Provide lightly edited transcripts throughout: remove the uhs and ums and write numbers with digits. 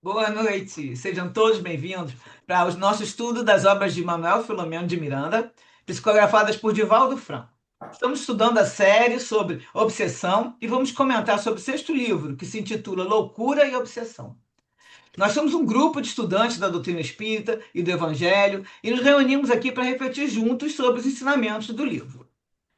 Boa noite, sejam todos bem-vindos para o nosso estudo das obras de Manuel Filomeno de Miranda, psicografadas por Divaldo Franco. Estamos estudando a série sobre obsessão e vamos comentar sobre o sexto livro, que se intitula Loucura e Obsessão. Nós somos um grupo de estudantes da doutrina espírita e do Evangelho e nos reunimos aqui para refletir juntos sobre os ensinamentos do livro.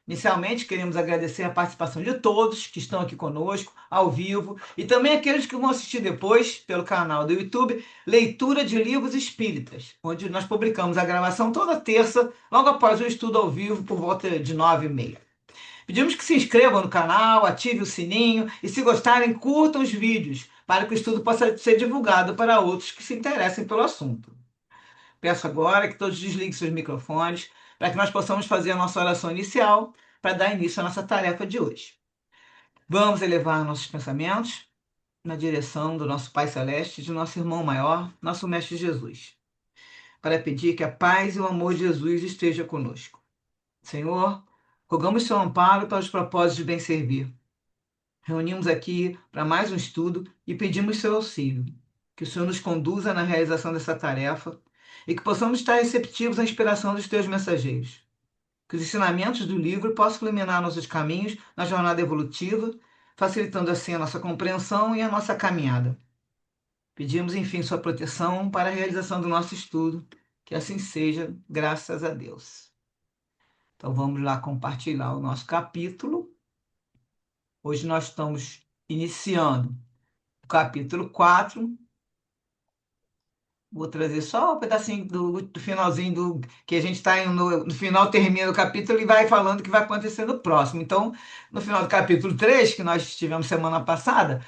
Inicialmente, queremos agradecer a participação de todos que estão aqui conosco, ao vivo, e também aqueles que vão assistir depois, pelo canal do YouTube, Leitura de Livros Espíritas, onde nós publicamos a gravação toda terça, logo após o estudo ao vivo, por volta de 9h30. Pedimos que se inscrevam no canal, ative o sininho e, se gostarem, curtam os vídeos, para que o estudo possa ser divulgado para outros que se interessem pelo assunto. Peço agora que todos desliguem seus microfones para que nós possamos fazer a nossa oração inicial para dar início à nossa tarefa de hoje. Vamos elevar nossos pensamentos na direção do nosso Pai Celeste, de nosso irmão maior, nosso Mestre Jesus, para pedir que a paz e o amor de Jesus esteja conosco. Senhor, rogamos seu amparo para os propósitos de bem servir. Reunimos aqui para mais um estudo e pedimos seu auxílio. Que o Senhor nos conduza na realização dessa tarefa e que possamos estar receptivos à inspiração dos teus mensageiros. Que os ensinamentos do livro possam iluminar nossos caminhos na jornada evolutiva, facilitando assim a nossa compreensão e a nossa caminhada. Pedimos, enfim, sua proteção para a realização do nosso estudo. Que assim seja, graças a Deus. Então vamos lá compartilhar o nosso capítulo. Hoje nós estamos iniciando o capítulo 4. Vou trazer só um pedacinho do finalzinho que a gente está no final, termina o capítulo e vai falando o que vai acontecer no próximo. Então, no final do capítulo 3 que nós tivemos semana passada,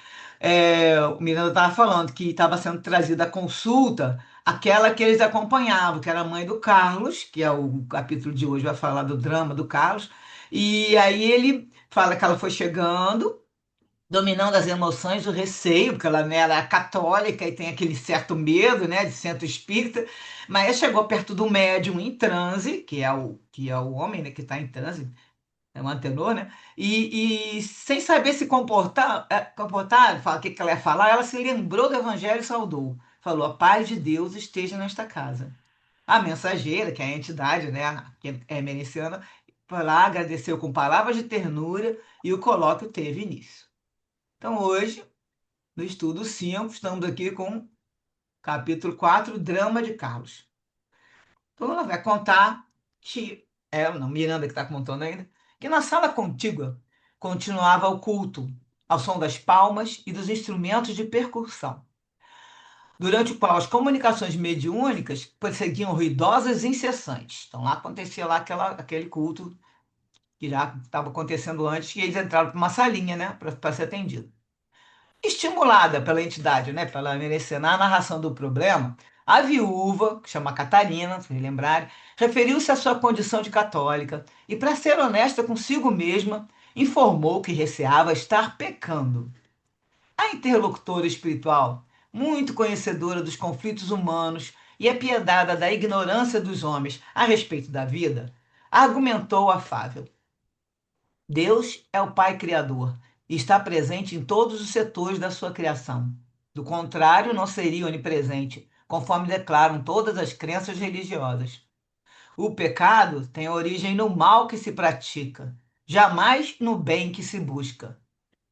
o Miranda estava falando que estava sendo trazida a consulta, aquela que eles acompanhavam, que era a mãe do Carlos, que é o capítulo de hoje, vai falar do drama do Carlos. E aí ele fala que ela foi chegando, dominando as emoções do receio, porque ela, né, era católica e tem aquele certo medo, né, de centro espírita, mas ela chegou perto do médium em transe, que é o homem, né, que está em transe, é um antenor, né, e sem saber se comportar, fala o que ela ia falar, ela se lembrou do evangelho e saudou. Falou: a paz de Deus esteja nesta casa. A mensageira, que é a entidade, né, que é mereciana, foi lá, agradeceu com palavras de ternura e o colóquio teve início. Então, hoje, no estudo 5, estamos aqui com capítulo 4, Drama de Carlos. Então, ela vai contar que, ela, não, Miranda que está contando ainda, que na sala contígua continuava o culto, ao som das palmas e dos instrumentos de percussão, durante o qual as comunicações mediúnicas prosseguiam ruidosas e incessantes. Então, lá acontecia lá aquele culto que já estava acontecendo antes, e eles entraram para uma salinha, né, para ser atendido. Estimulada pela entidade, né, pela merecendo a narração do problema, a viúva, que chama Catarina, se lembrarem, referiu-se à sua condição de católica e, para ser honesta consigo mesma, informou que receava estar pecando. A interlocutora espiritual, muito conhecedora dos conflitos humanos e apiedada da ignorância dos homens a respeito da vida, argumentou afável. Deus é o Pai Criador e está presente em todos os setores da sua criação. Do contrário, não seria onipresente, conforme declaram todas as crenças religiosas. O pecado tem origem no mal que se pratica, jamais no bem que se busca.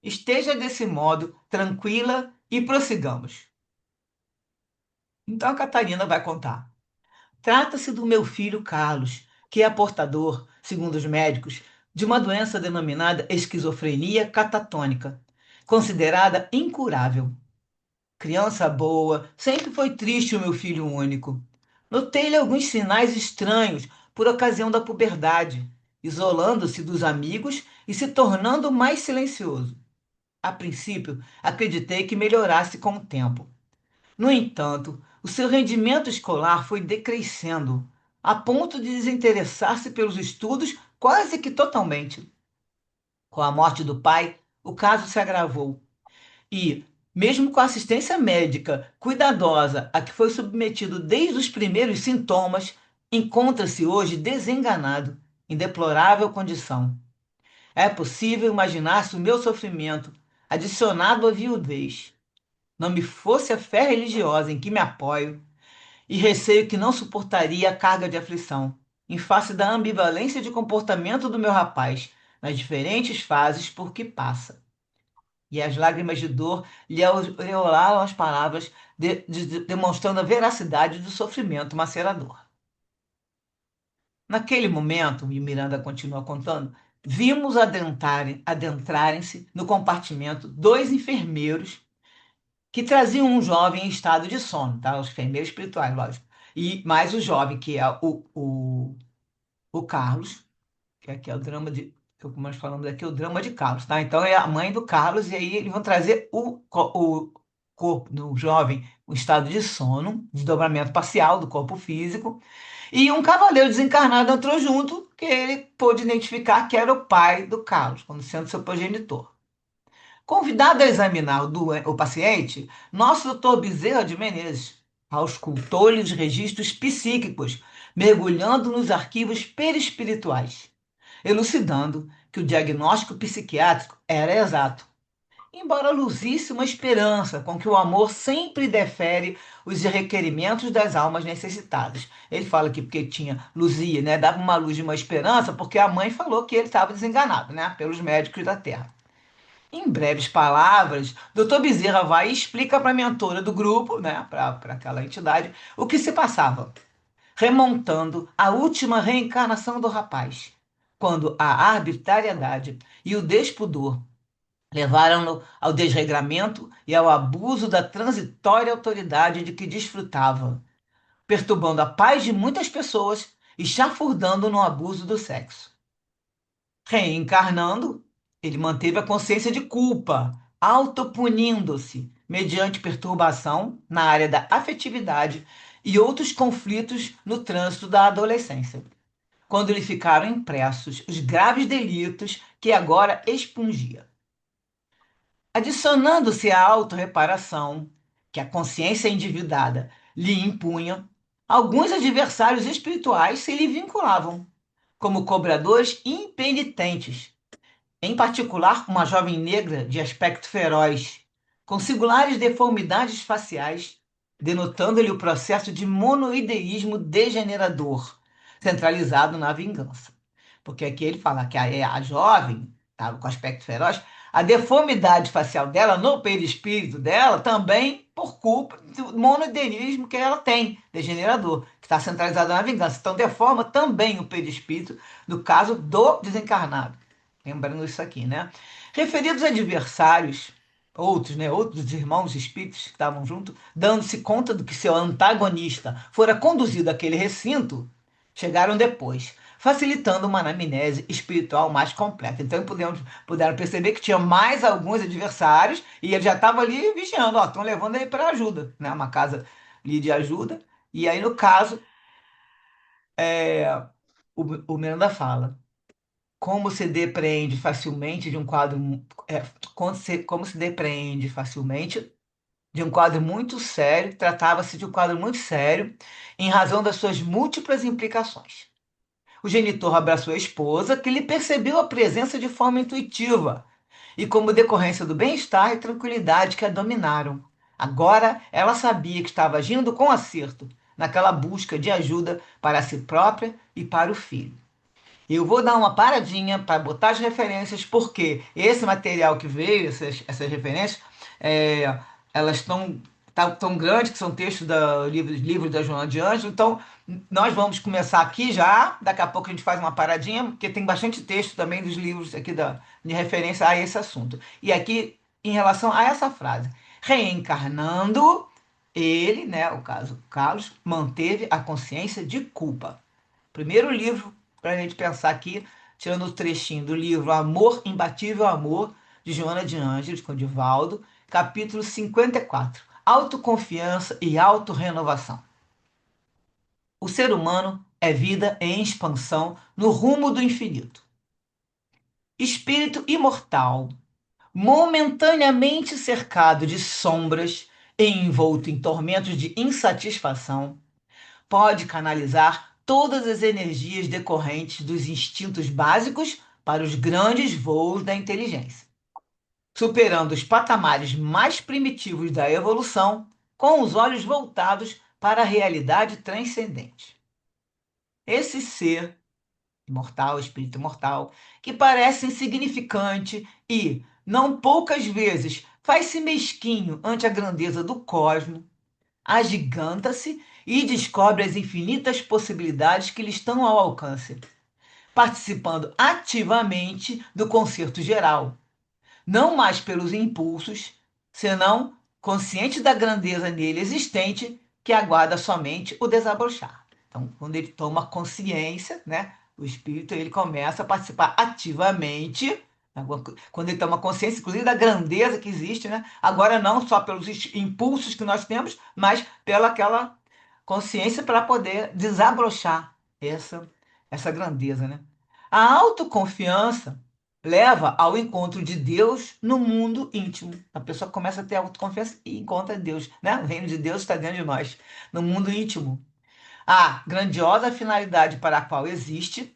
Esteja desse modo tranquila e prossigamos. Então a Catarina vai contar. Trata-se do meu filho Carlos, que é portador, segundo os médicos, de uma doença denominada esquizofrenia catatônica, considerada incurável. Criança boa, sempre foi triste o meu filho único. Notei-lhe alguns sinais estranhos por ocasião da puberdade, isolando-se dos amigos e se tornando mais silencioso. A princípio, acreditei que melhorasse com o tempo. No entanto, o seu rendimento escolar foi decrescendo, a ponto de desinteressar-se pelos estudos quase que totalmente. Com a morte do pai, o caso se agravou e, mesmo com a assistência médica cuidadosa a que foi submetido desde os primeiros sintomas, encontra-se hoje desenganado, em deplorável condição. É possível imaginar-se o meu sofrimento, adicionado à viuvez. não me fosse a fé religiosa em que me apoio, e receio que não suportaria a carga de aflição, em face da ambivalência de comportamento do meu rapaz, nas diferentes fases por que passa. E as lágrimas de dor lhe aureolaram as palavras, demonstrando a veracidade do sofrimento macerador. Naquele momento, e Miranda continua contando, vimos adentrarem-se no compartimento dois enfermeiros que traziam um jovem em estado de sono, tá? Os enfermeiros espirituais, lógico. E mais o jovem, que é o Carlos, que aqui é o drama de. Que nós falamos aqui, é o drama de Carlos, tá? Então é a mãe do Carlos, e aí eles vão trazer o corpo do jovem em estado de sono, desdobramento parcial do corpo físico, e um cavaleiro desencarnado entrou junto, que ele pôde identificar que era o pai do Carlos, como sendo seu progenitor. Convidado a examinar o paciente, nosso doutor Bezerra de Menezes auscultou-lhe os registros psíquicos, mergulhando nos arquivos perispirituais, elucidando que o diagnóstico psiquiátrico era exato, embora luzisse uma esperança com que o amor sempre defere os requerimentos das almas necessitadas. Ele fala aqui porque tinha luzia, né? Dava uma luz de uma esperança, porque a mãe falou que ele estava desenganado, né? Pelos médicos da Terra. Em breves palavras, Dr. Bezerra vai e explica para a mentora do grupo, né, para aquela entidade, o que se passava, remontando à última reencarnação do rapaz, quando a arbitrariedade e o despudor levaram-no ao desregramento e ao abuso da transitória autoridade de que desfrutava, perturbando a paz de muitas pessoas e chafurdando no abuso do sexo. Reencarnando, ele manteve a consciência de culpa, autopunindo-se mediante perturbação na área da afetividade e outros conflitos no trânsito da adolescência, quando lhe ficaram impressos os graves delitos que agora expungia. Adicionando-se à autorreparação que a consciência endividada lhe impunha, alguns adversários espirituais se lhe vinculavam, como cobradores impenitentes, em particular uma jovem negra de aspecto feroz, com singulares deformidades faciais, denotando-lhe o processo de monoideísmo degenerador, centralizado na vingança. Porque aqui ele fala que a jovem, tá, com aspecto feroz, a deformidade facial dela, no perispírito dela, também por culpa do monoideísmo que ela tem, degenerador, que está centralizado na vingança. Então, deforma também o perispírito, no caso do desencarnado. Lembrando isso aqui, né? Referidos adversários, outros, né? Outros irmãos espíritos que estavam junto, dando-se conta do que seu antagonista fora conduzido àquele recinto, chegaram depois, facilitando uma anamnese espiritual mais completa. Então puderam perceber que tinha mais alguns adversários e ele já estava ali vigiando, ó, estão levando ele para ajuda, né? Uma casa ali de ajuda. E aí, no caso, o Miranda fala. Como se depreende facilmente de um quadro, como se depreende facilmente de um quadro muito sério, tratava-se de um quadro muito sério em razão das suas múltiplas implicações. O genitor abraçou a esposa, que lhe percebeu a presença de forma intuitiva, e como decorrência do bem-estar e tranquilidade que a dominaram. Agora ela sabia que estava agindo com acerto, naquela busca de ajuda para si própria e para o filho. Eu vou dar uma paradinha para botar as referências, porque esse material que veio, essas referências, é, elas estão tão grandes, que são textos do livro da Joana de Ângelo. Então, nós vamos começar aqui já. Daqui a pouco a gente faz uma paradinha, porque tem bastante texto também dos livros aqui de referência a esse assunto. E aqui, em relação a essa frase, reencarnando, ele, né, o caso Carlos, manteve a consciência de culpa. Primeiro livro para a gente pensar aqui, tirando o trechinho do livro Amor, Imbatível Amor, de Joana de Ângeles, com Divaldo, capítulo 54, Autoconfiança e Autorrenovação. O ser humano é vida em expansão no rumo do infinito. Espírito imortal, momentaneamente cercado de sombras e envolto em tormentos de insatisfação, pode canalizar todas as energias decorrentes dos instintos básicos para os grandes voos da inteligência. superando os patamares mais primitivos da evolução, com os olhos voltados para a realidade transcendente. Esse ser imortal, espírito imortal, que parece insignificante e, não poucas vezes, faz-se mesquinho ante a grandeza do cosmos, agiganta-se e descobre as infinitas possibilidades que lhe estão ao alcance, participando ativamente do concerto geral, não mais pelos impulsos, senão consciente da grandeza nele existente, que aguarda somente o desabrochar. Então, quando ele toma consciência, né, o espírito ele começa a participar ativamente, né, quando ele toma consciência, inclusive, da grandeza que existe, né, agora não só pelos impulsos que nós temos, mas pela aquela consciência para poder desabrochar essa grandeza, né? A autoconfiança leva ao encontro de Deus no mundo íntimo. A pessoa começa a ter autoconfiança e encontra Deus, né? O reino de Deus está dentro de nós, no mundo íntimo. A grandiosa finalidade para a qual existe,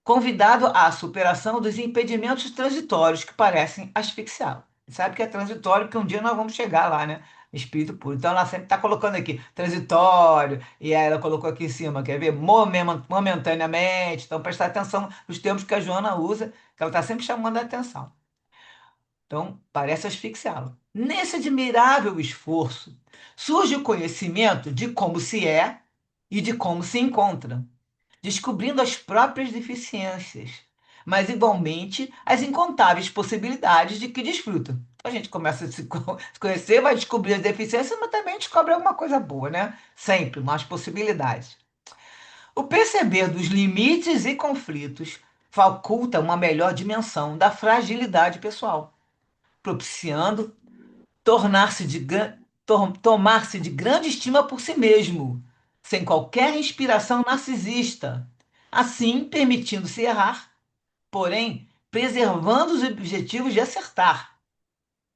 convidado à superação dos impedimentos transitórios que parecem asfixiá-lo. Sabe que é transitório, porque um dia nós vamos chegar lá, né? Espírito puro. Então ela sempre está colocando aqui transitório, e aí ela colocou aqui em cima, quer ver? Momentaneamente. Então prestar atenção nos termos que a Joana usa, que ela está sempre chamando a atenção. Então parece asfixiá-lo. Nesse admirável esforço, surge o conhecimento de como se é e de como se encontra, descobrindo as próprias deficiências, mas igualmente as incontáveis possibilidades de que desfruta. Então, a gente começa a se conhecer, vai descobrir as deficiências, mas também descobre alguma coisa boa, né? Sempre mais possibilidades. O perceber dos limites e conflitos faculta uma melhor dimensão da fragilidade pessoal, propiciando tomar-se de grande estima por si mesmo, sem qualquer inspiração narcisista, assim permitindo-se errar, porém preservando os objetivos de acertar.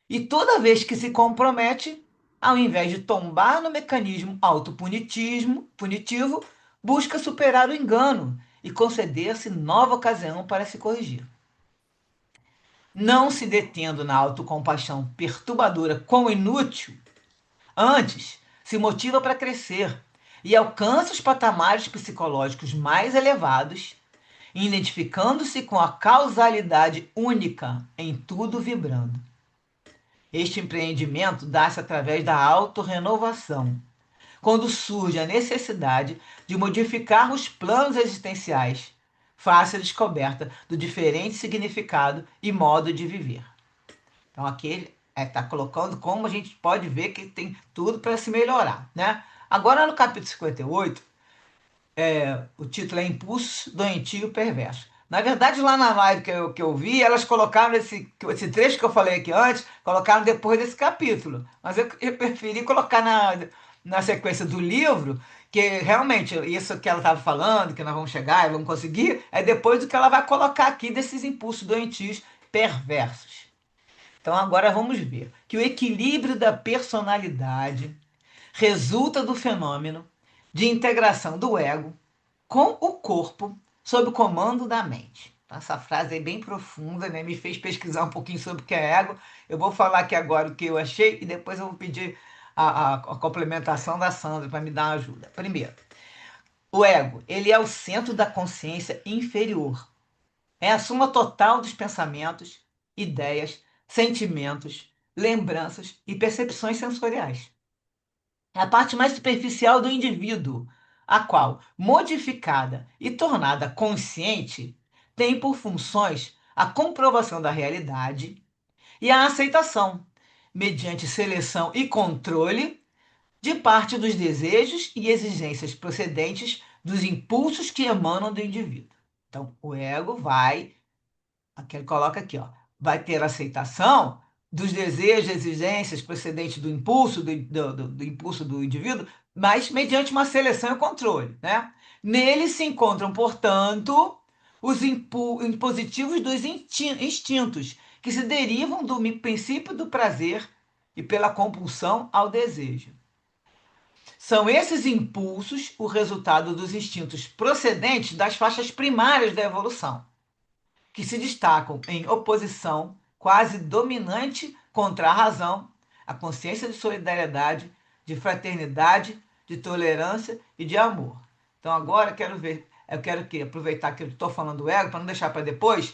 E toda vez que se compromete, ao invés de tombar no mecanismo punitivo, busca superar o engano e conceder-se nova ocasião para se corrigir. Não se detendo na autocompaixão perturbadora como inútil, antes, se motiva para crescer e alcança os patamares psicológicos mais elevados, identificando-se com a causalidade única em tudo vibrando. Este empreendimento dá-se através da autorrenovação, quando surge a necessidade de modificar os planos existenciais, face à descoberta do diferente significado e modo de viver. Então aqui ele está colocando como a gente pode ver que tem tudo para se melhorar, né? Agora no capítulo 58, o título é Impulso Doentio e Perverso. Na verdade, lá na live que eu vi, elas colocaram esse trecho que eu falei aqui antes, colocaram depois desse capítulo. Mas eu preferi colocar na sequência do livro, que realmente isso que ela estava falando, que nós vamos chegar e vamos conseguir, é depois do que ela vai colocar aqui desses impulsos doentios perversos. Então agora vamos ver que o equilíbrio da personalidade resulta do fenômeno de integração do ego com o corpo sob o comando da mente. Então, essa frase é bem profunda, né? Me fez pesquisar um pouquinho sobre o que é ego. Eu vou falar aqui agora o que eu achei e depois eu vou pedir a complementação da Sandra para me dar uma ajuda. Primeiro, o ego, ele é o centro da consciência inferior. É a soma total dos pensamentos, ideias, sentimentos, lembranças e percepções sensoriais. É a parte mais superficial do indivíduo, a qual, modificada e tornada consciente, tem por funções a comprovação da realidade e a aceitação, mediante seleção e controle, de parte dos desejos e exigências procedentes dos impulsos que emanam do indivíduo. Então, o ego vai aqui ele coloca aqui, ó, vai ter aceitação dos desejos, exigências procedentes do impulso do impulso do indivíduo, mas mediante uma seleção e controle, né? Nele se encontram, portanto, os impositivos dos instintos, que se derivam do princípio do prazer e pela compulsão ao desejo. São esses impulsos o resultado dos instintos procedentes das faixas primárias da evolução, que se destacam em oposição quase dominante contra a razão, a consciência de solidariedade, de fraternidade, de tolerância e de amor. Então agora eu quero que aproveitar que eu estou falando do ego para não deixar para depois.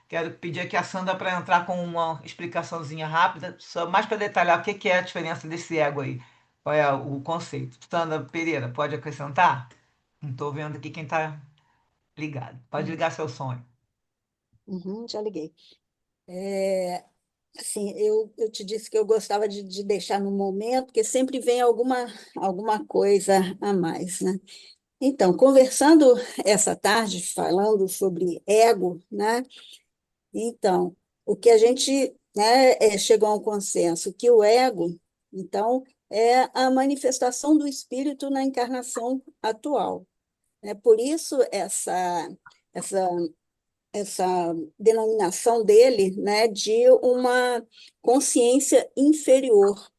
Quero pedir aqui a Sandra para entrar com uma explicaçãozinha rápida, só mais para detalhar o que é a diferença desse ego aí, qual é o conceito. Sandra Pereira, pode acrescentar? Não estou vendo aqui quem está ligado. Pode ligar seu som. Uhum, já liguei. É, assim, eu te disse que eu gostava de deixar no momento, porque sempre vem alguma coisa a mais, né? Então, conversando essa tarde, falando sobre ego, né? Então, o que a gente, né, chegou a um consenso, que o ego, então, é a manifestação do espírito na encarnação atual. É por isso essa essa denominação dele, né, de uma consciência inferior,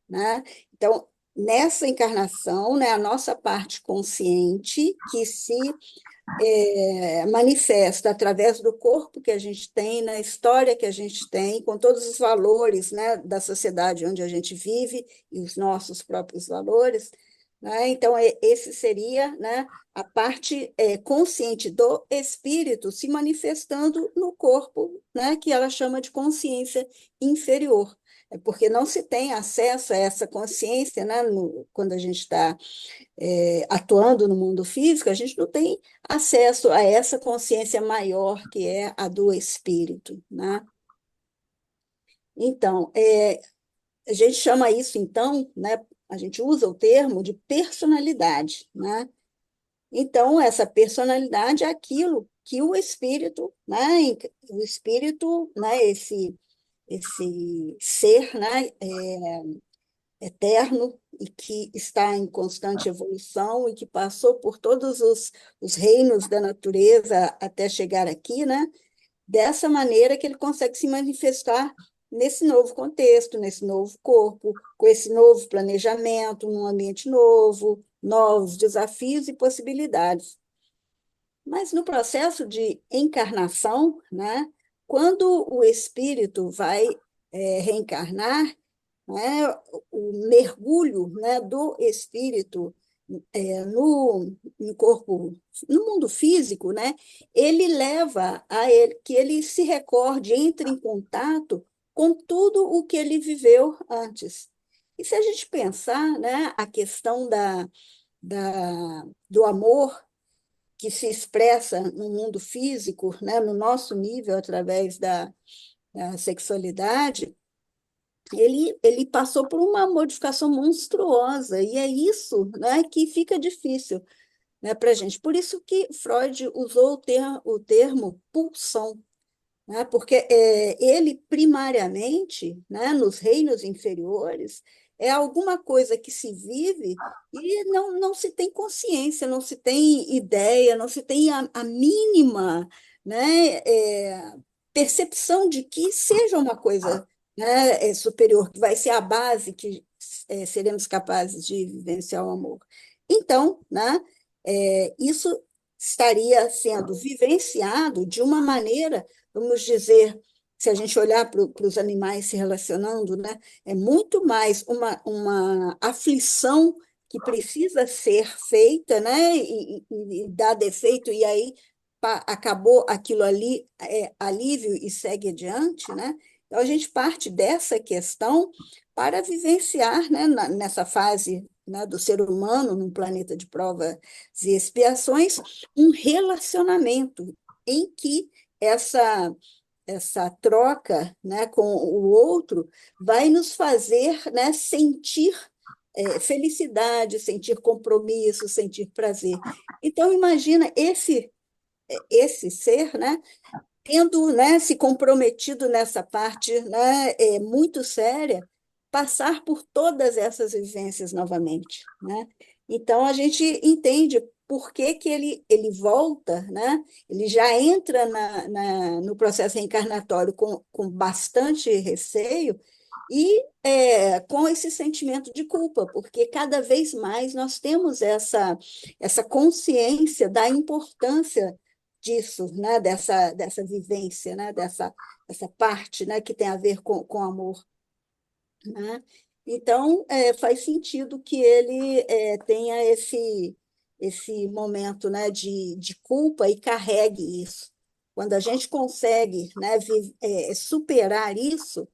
né? Então, nessa encarnação, né, a nossa parte consciente que se manifesta através do corpo que a gente tem, na história que a gente tem, com todos os valores, né, da sociedade onde a gente vive e os nossos próprios valores, né? Então, esse seria, né, a parte consciente do espírito se manifestando no corpo, né, que ela chama de consciência inferior. É porque não se tem acesso a essa consciência, né, quando a gente está atuando no mundo físico, a gente não tem acesso a essa consciência maior que é a do espírito, né? Então, a gente chama isso, então, né, a gente usa o termo de personalidade, né? Então, essa personalidade é aquilo que o espírito, né, esse ser, né, eterno e que está em constante evolução e que passou por todos os reinos da natureza até chegar aqui, né? Dessa maneira que ele consegue se manifestar nesse novo contexto, nesse novo corpo, com esse novo planejamento, num ambiente novo, novos desafios e possibilidades. Mas no processo de encarnação, né, quando o espírito vai reencarnar, né, o mergulho, né, do espírito no corpo, no mundo físico, né, ele leva a ele, que ele se recorde, entre em contato com tudo o que ele viveu antes. E se a gente pensar, né, a questão do amor que se expressa no mundo físico, né, no nosso nível, através da sexualidade, ele passou por uma modificação monstruosa, e é isso, né, que fica difícil, né, para a gente. Por isso que Freud usou o termo pulsão, né, porque ele, primariamente, né, nos reinos inferiores, é alguma coisa que se vive e não se tem consciência, não se tem ideia, não se tem a mínima, né, percepção de que seja uma coisa, né, superior, que vai ser a base que seremos capazes de vivenciar o amor. Então, né, isso estaria sendo vivenciado de uma maneira, vamos dizer, se a gente olhar para os animais se relacionando, né, é muito mais uma aflição que precisa ser feita, né, e dá defeito, e aí acabou aquilo ali, alívio e segue adiante, né? Então, a gente parte dessa questão para vivenciar, né, nessa fase, né, do ser humano, num planeta de provas e expiações, um relacionamento em que essa troca, né, com o outro vai nos fazer, né, sentir felicidade, sentir compromisso, sentir prazer. Então, imagina esse ser, né, tendo, né, se comprometido nessa parte, né, muito séria, passar por todas essas vivências novamente, né? Então a gente entende por que que ele volta, né? Ele já entra no processo reencarnatório com bastante receio e com esse sentimento de culpa, porque cada vez mais nós temos essa consciência da importância disso, né? Dessa vivência, né? Dessa parte, né? Que tem a ver com amor, né? Então, faz sentido que ele tenha esse momento, né, de culpa e carregue isso. Quando a gente consegue, né, superar isso,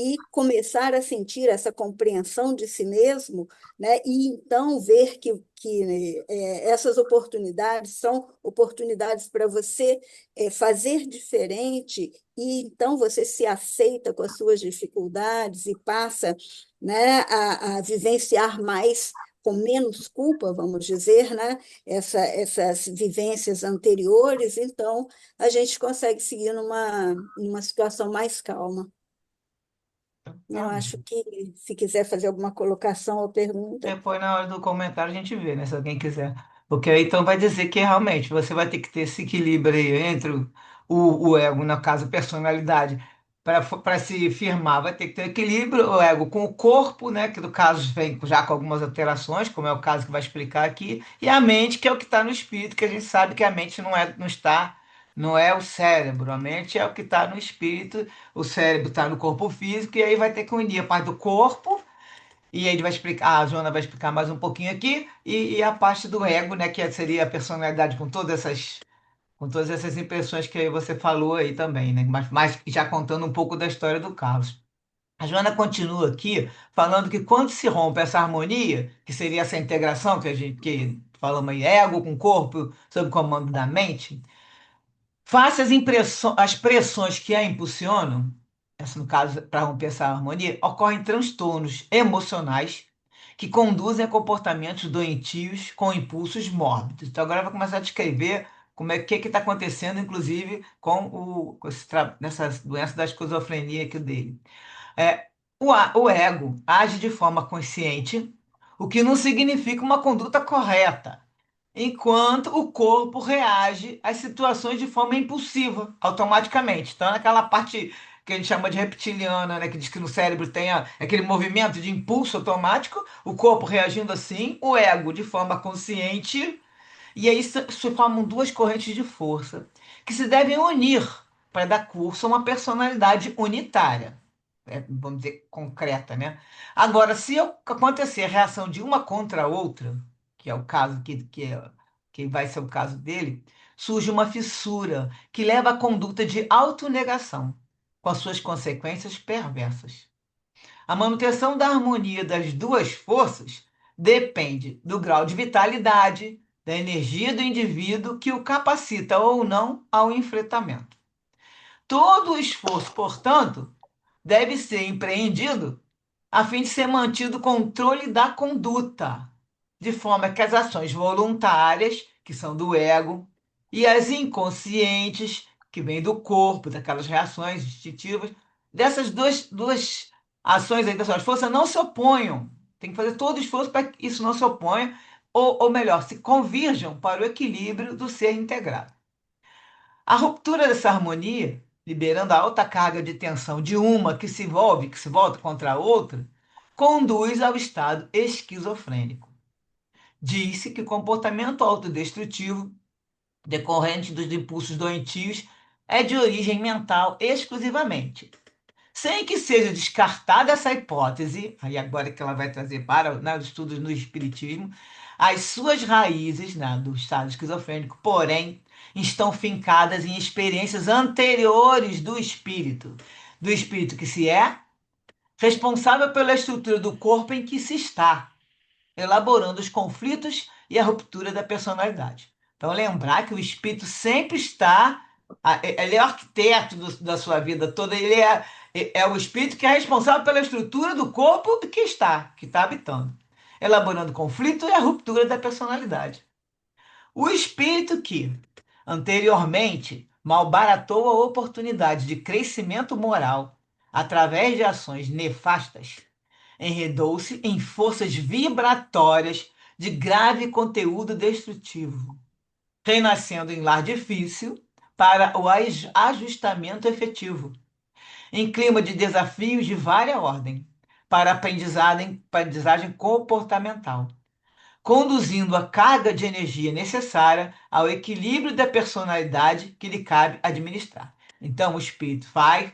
e começar a sentir essa compreensão de si mesmo, né? E então ver que essas oportunidades são oportunidades para você fazer diferente, e então você se aceita com as suas dificuldades e passa, né, a vivenciar mais com menos culpa, vamos dizer, né? Essas vivências anteriores, então a gente consegue seguir numa situação mais calma. Eu Tá acho bom. que, se quiser fazer alguma colocação ou pergunta. Depois, na hora do comentário, a gente vê, né? Se alguém quiser. Porque aí então vai dizer que realmente você vai ter que ter esse equilíbrio aí entre o ego, no caso, a personalidade, para se firmar, vai ter que ter equilíbrio, o ego com o corpo, né? Que no caso vem já com algumas alterações, como é o caso que vai explicar aqui, e a mente, que é o que está no espírito, que a gente sabe que a mente não está. Não é o cérebro, a mente é o que está no espírito, o cérebro está no corpo físico, e aí vai ter que unir a parte do corpo e aí ele vai explicar, a Joana vai explicar mais um pouquinho aqui, e a parte do ego, né, que seria a personalidade com todas essas impressões que aí você falou aí também, né? Mas já contando um pouco da história do Carlos. A Joana continua aqui falando que quando se rompe essa harmonia, que seria essa integração que a gente que falamos aí, ego com corpo, sob o comando da mente, face as pressões que a impulsionam, essa no caso, para romper essa harmonia, ocorrem transtornos emocionais que conduzem a comportamentos doentios com impulsos mórbidos. Então agora vai começar a descrever como é que está acontecendo, inclusive, nessa doença da esquizofrenia aqui dele. É, o ego age de forma consciente, o que não significa uma conduta correta, enquanto o corpo reage às situações de forma impulsiva, automaticamente. Então, naquela parte que a gente chama de reptiliana, né, que diz que no cérebro tem aquele movimento de impulso automático, o corpo reagindo assim, o ego de forma consciente, e aí se formam duas correntes de força que se devem unir para dar curso a uma personalidade unitária, vamos dizer, concreta, né? Agora, se acontecer a reação de uma contra a outra, que é o caso que vai ser o caso dele, surge uma fissura que leva à conduta de autonegação, com as suas consequências perversas. A manutenção da harmonia das duas forças depende do grau de vitalidade, da energia do indivíduo que o capacita ou não ao enfrentamento. Todo o esforço, portanto, deve ser empreendido a fim de ser mantido o controle da conduta, de forma que as ações voluntárias, que são do ego, e as inconscientes, que vêm do corpo, daquelas reações instintivas, dessas duas ações aí das suas forças não se oponham. Tem que fazer todo o esforço para que isso não se oponha, ou melhor, se convirjam para o equilíbrio do ser integrado. A ruptura dessa harmonia, liberando a alta carga de tensão de uma que se volta contra a outra, conduz ao estado esquizofrênico. Diz-se que o comportamento autodestrutivo, decorrente dos impulsos doentios, é de origem mental exclusivamente. Sem que seja descartada essa hipótese, aí agora que ela vai trazer para, né, os estudos no Espiritismo, as suas raízes, né, do estado esquizofrênico, porém, estão fincadas em experiências anteriores do espírito que se é responsável pela estrutura do corpo em que se está, elaborando os conflitos e a ruptura da personalidade. Então, lembrar que o espírito sempre está, ele é o arquiteto da sua vida toda, é o espírito que é responsável pela estrutura do corpo que está habitando, elaborando o conflito e a ruptura da personalidade. O espírito que, anteriormente, malbaratou a oportunidade de crescimento moral através de ações nefastas, enredou-se em forças vibratórias de grave conteúdo destrutivo, renascendo em lar difícil para o ajustamento efetivo, em clima de desafios de vária ordem, para aprendizagem comportamental, conduzindo a carga de energia necessária ao equilíbrio da personalidade que lhe cabe administrar. Então, o espírito vai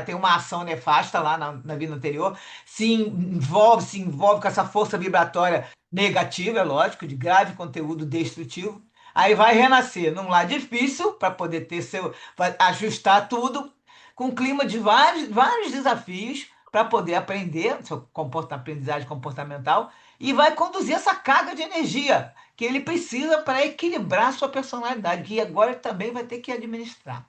ter uma ação nefasta lá na vida anterior, se envolve com essa força vibratória negativa, é lógico, de grave conteúdo destrutivo. Aí vai renascer num lar difícil para poder vai ajustar tudo, com um clima de vários desafios para poder aprender, aprendizagem comportamental, e vai conduzir essa carga de energia que ele precisa para equilibrar sua personalidade, que agora ele também vai ter que administrar.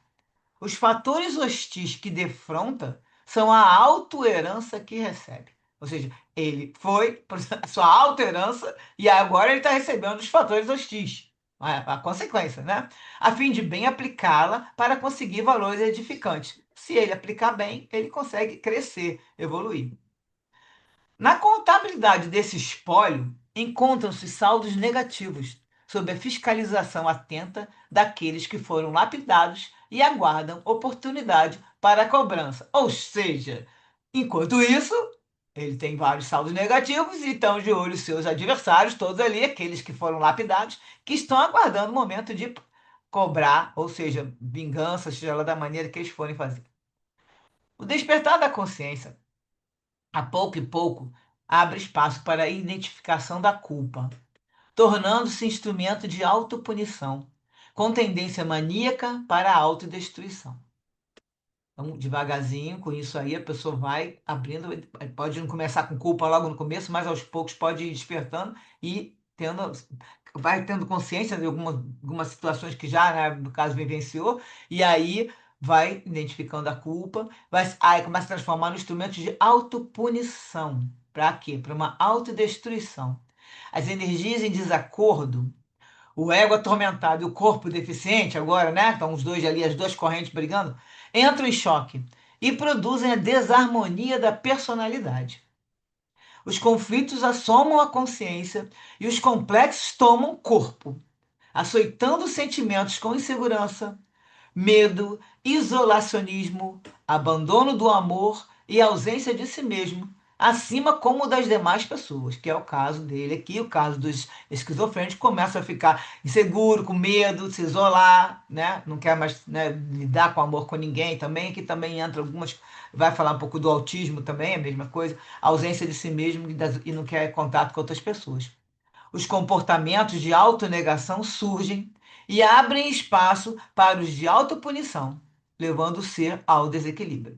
Os fatores hostis que defronta são a autoherança que recebe. Ou seja, ele foi por sua autoherança e agora ele está recebendo os fatores hostis. A consequência, né? A fim de bem aplicá-la para conseguir valores edificantes. Se ele aplicar bem, ele consegue crescer, evoluir. Na contabilidade desse espólio, encontram-se saldos negativos, sob a fiscalização atenta daqueles que foram lapidados e aguardam oportunidade para a cobrança. Ou seja, enquanto isso, ele tem vários saldos negativos e estão de olho seus adversários, todos ali, aqueles que foram lapidados, que estão aguardando o momento de cobrar, ou seja, vingança, seja ela da maneira que eles forem fazer. O despertar da consciência a pouco e pouco, abre espaço para a identificação da culpa, tornando-se instrumento de autopunição, com tendência maníaca para a autodestruição. Então, devagarzinho, com isso aí, a pessoa vai abrindo, pode não começar com culpa logo no começo, mas aos poucos pode ir despertando e vai tendo consciência de algumas situações que já, né, no caso, vivenciou, e aí vai identificando a culpa, aí começa a transformar no instrumento de autopunição. Para quê? Para uma autodestruição. As energias em desacordo, o ego atormentado e o corpo deficiente, agora, né? Estão os dois ali, as duas correntes brigando, entram em choque e produzem a desarmonia da personalidade. Os conflitos assomam a consciência e os complexos tomam corpo, açoitando sentimentos com insegurança, medo, isolacionismo, abandono do amor e ausência de si mesmo, acima como das demais pessoas, que é o caso dele aqui, o caso dos esquizofrênicos, começa a ficar inseguro, com medo, se isolar, né? Não quer mais, né, lidar com amor com ninguém também, que também entra algumas, vai falar um pouco do autismo também, a mesma coisa, ausência de si mesmo e não quer contato com outras pessoas. Os comportamentos de autonegação surgem e abrem espaço para os de autopunição, levando o ser ao desequilíbrio.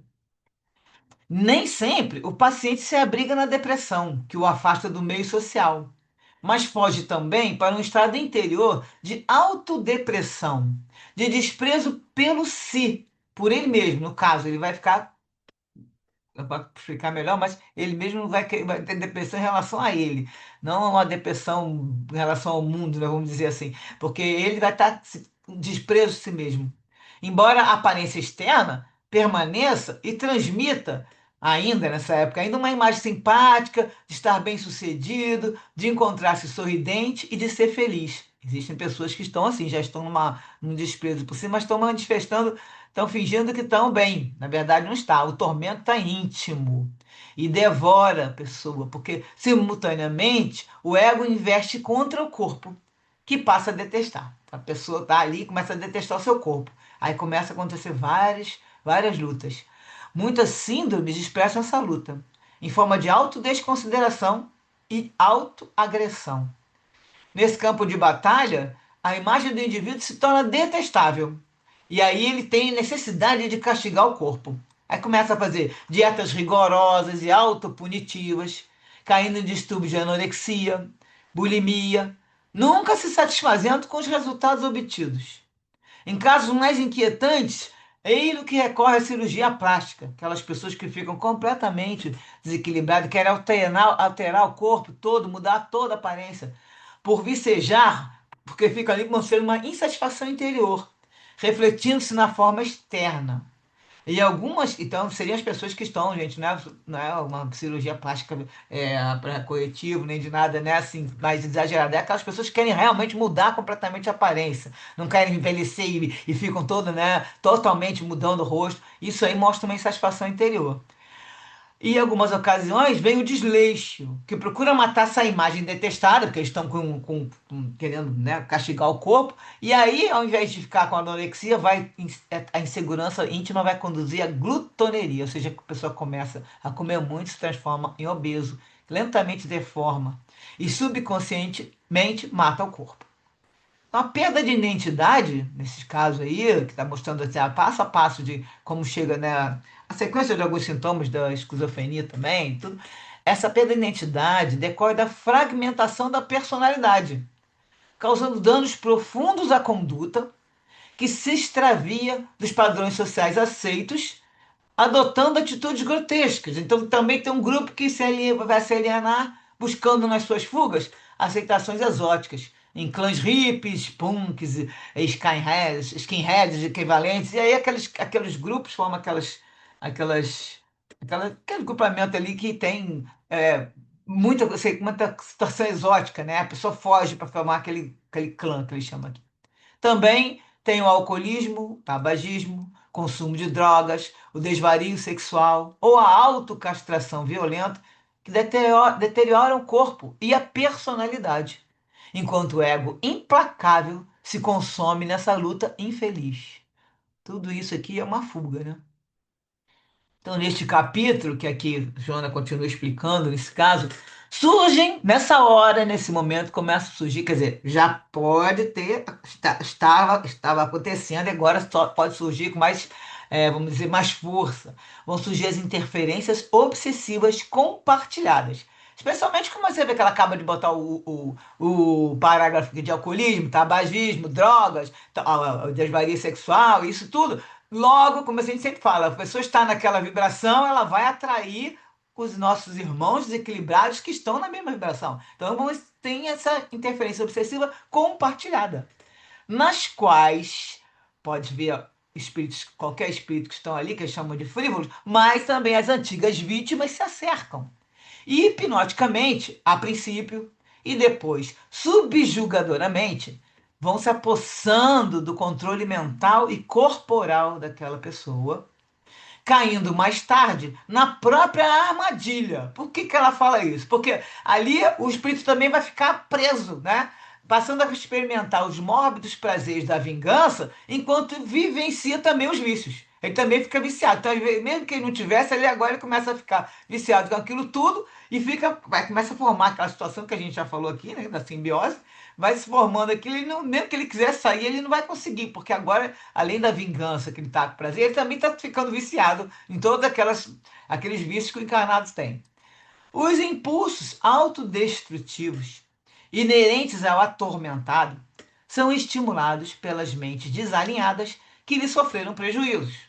Nem sempre o paciente se abriga na depressão, que o afasta do meio social, mas foge também para um estado interior de autodepressão, de desprezo pelo si, por ele mesmo. No caso, ele vai ficar para explicar melhor, mas ele mesmo vai ter depressão em relação a ele, não uma depressão em relação ao mundo, né, vamos dizer assim, porque ele vai estar com desprezo de si mesmo. Embora a aparência externa permaneça e transmita, ainda nessa época, ainda uma imagem simpática, de estar bem-sucedido, de encontrar-se sorridente e de ser feliz. Existem pessoas que estão assim, já estão num desprezo por si, mas estão manifestando, estão fingindo que estão bem. Na verdade, não está. O tormento está íntimo e devora a pessoa, porque simultaneamente o ego investe contra o corpo, que passa a detestar. A pessoa está ali e começa a detestar o seu corpo. Aí começa a acontecer várias lutas. Muitas síndromes expressam essa luta, em forma de autodesconsideração e autoagressão. Nesse campo de batalha, a imagem do indivíduo se torna detestável. E aí ele tem necessidade de castigar o corpo. Aí começa a fazer dietas rigorosas e autopunitivas, caindo em distúrbios de anorexia, bulimia, nunca se satisfazendo com os resultados obtidos. Em casos mais inquietantes, é ele que recorre à cirurgia plástica, aquelas pessoas que ficam completamente desequilibradas, querem alterar o corpo todo, mudar toda a aparência, por vicejar, porque fica ali mostrando uma insatisfação interior, refletindo-se na forma externa. E algumas, então, seriam as pessoas que estão, gente, não é uma cirurgia plástica para corretivo, nem de nada, né, assim, mais exagerada. É aquelas pessoas que querem realmente mudar completamente a aparência, não querem envelhecer e ficam todas, né, totalmente mudando o rosto. Isso aí mostra uma insatisfação interior. E em algumas ocasiões vem o desleixo, que procura matar essa imagem detestada, porque eles estão querendo, né, castigar o corpo. E aí, ao invés de ficar com a anorexia, a insegurança íntima vai conduzir à glutoneria, ou seja, a pessoa começa a comer muito, se transforma em obeso, lentamente deforma e subconscientemente mata o corpo. Então, a perda de identidade, nesses casos aí, que está mostrando assim, passo a passo de como chega, né, a sequência de alguns sintomas da esquizofrenia também, tudo, essa perda de identidade decorre da fragmentação da personalidade, causando danos profundos à conduta, que se extravia dos padrões sociais aceitos, adotando atitudes grotescas. Então, também tem um grupo que vai se alienar, buscando nas suas fugas aceitações exóticas, em clãs hippies, punks, skinheads equivalentes, e aí aqueles grupos formam aquele grupamento ali que tem muita situação exótica, né? A pessoa foge para formar aquele clã que eles chamam aqui. Também tem o alcoolismo, o tabagismo, consumo de drogas, o desvario sexual ou a autocastração violenta que deterioram o corpo e a personalidade, enquanto o ego implacável se consome nessa luta infeliz. Tudo isso aqui é uma fuga, né? Então, neste capítulo, que aqui Joana continua explicando, nesse caso, surgem nessa hora, nesse momento, começa a surgir, quer dizer, já pode ter, estava acontecendo, e agora só pode surgir com mais, vamos dizer, mais força. Vão surgir as interferências obsessivas compartilhadas. Especialmente como você vê que ela acaba de botar o parágrafo de alcoolismo, tabagismo, drogas, desvario sexual, isso tudo. Logo, como a gente sempre fala, a pessoa está naquela vibração, ela vai atrair os nossos irmãos desequilibrados que estão na mesma vibração. Então, tem essa interferência obsessiva compartilhada, nas quais pode ver espíritos, qualquer espírito que estão ali, que eles chamam de frívolos, mas também as antigas vítimas se acercam. E hipnoticamente, a princípio, e depois subjugadoramente, vão se apossando do controle mental e corporal daquela pessoa, caindo mais tarde na própria armadilha. Por que que ela fala isso? Porque ali o espírito também vai ficar preso, né? Passando a experimentar os mórbidos prazeres da vingança, enquanto vivencia também os vícios. Ele também fica viciado. Então, mesmo que ele não tivesse, ele agora ele começa a ficar viciado com aquilo tudo e começa a formar aquela situação que a gente já falou aqui, né, da simbiose, vai se formando aquilo, e não, mesmo que ele quiser sair, ele não vai conseguir, porque agora, além da vingança que ele está com prazer, ele também está ficando viciado em todos aqueles vícios que o encarnado tem. Os impulsos autodestrutivos inerentes ao atormentado são estimulados pelas mentes desalinhadas que lhe sofreram prejuízos.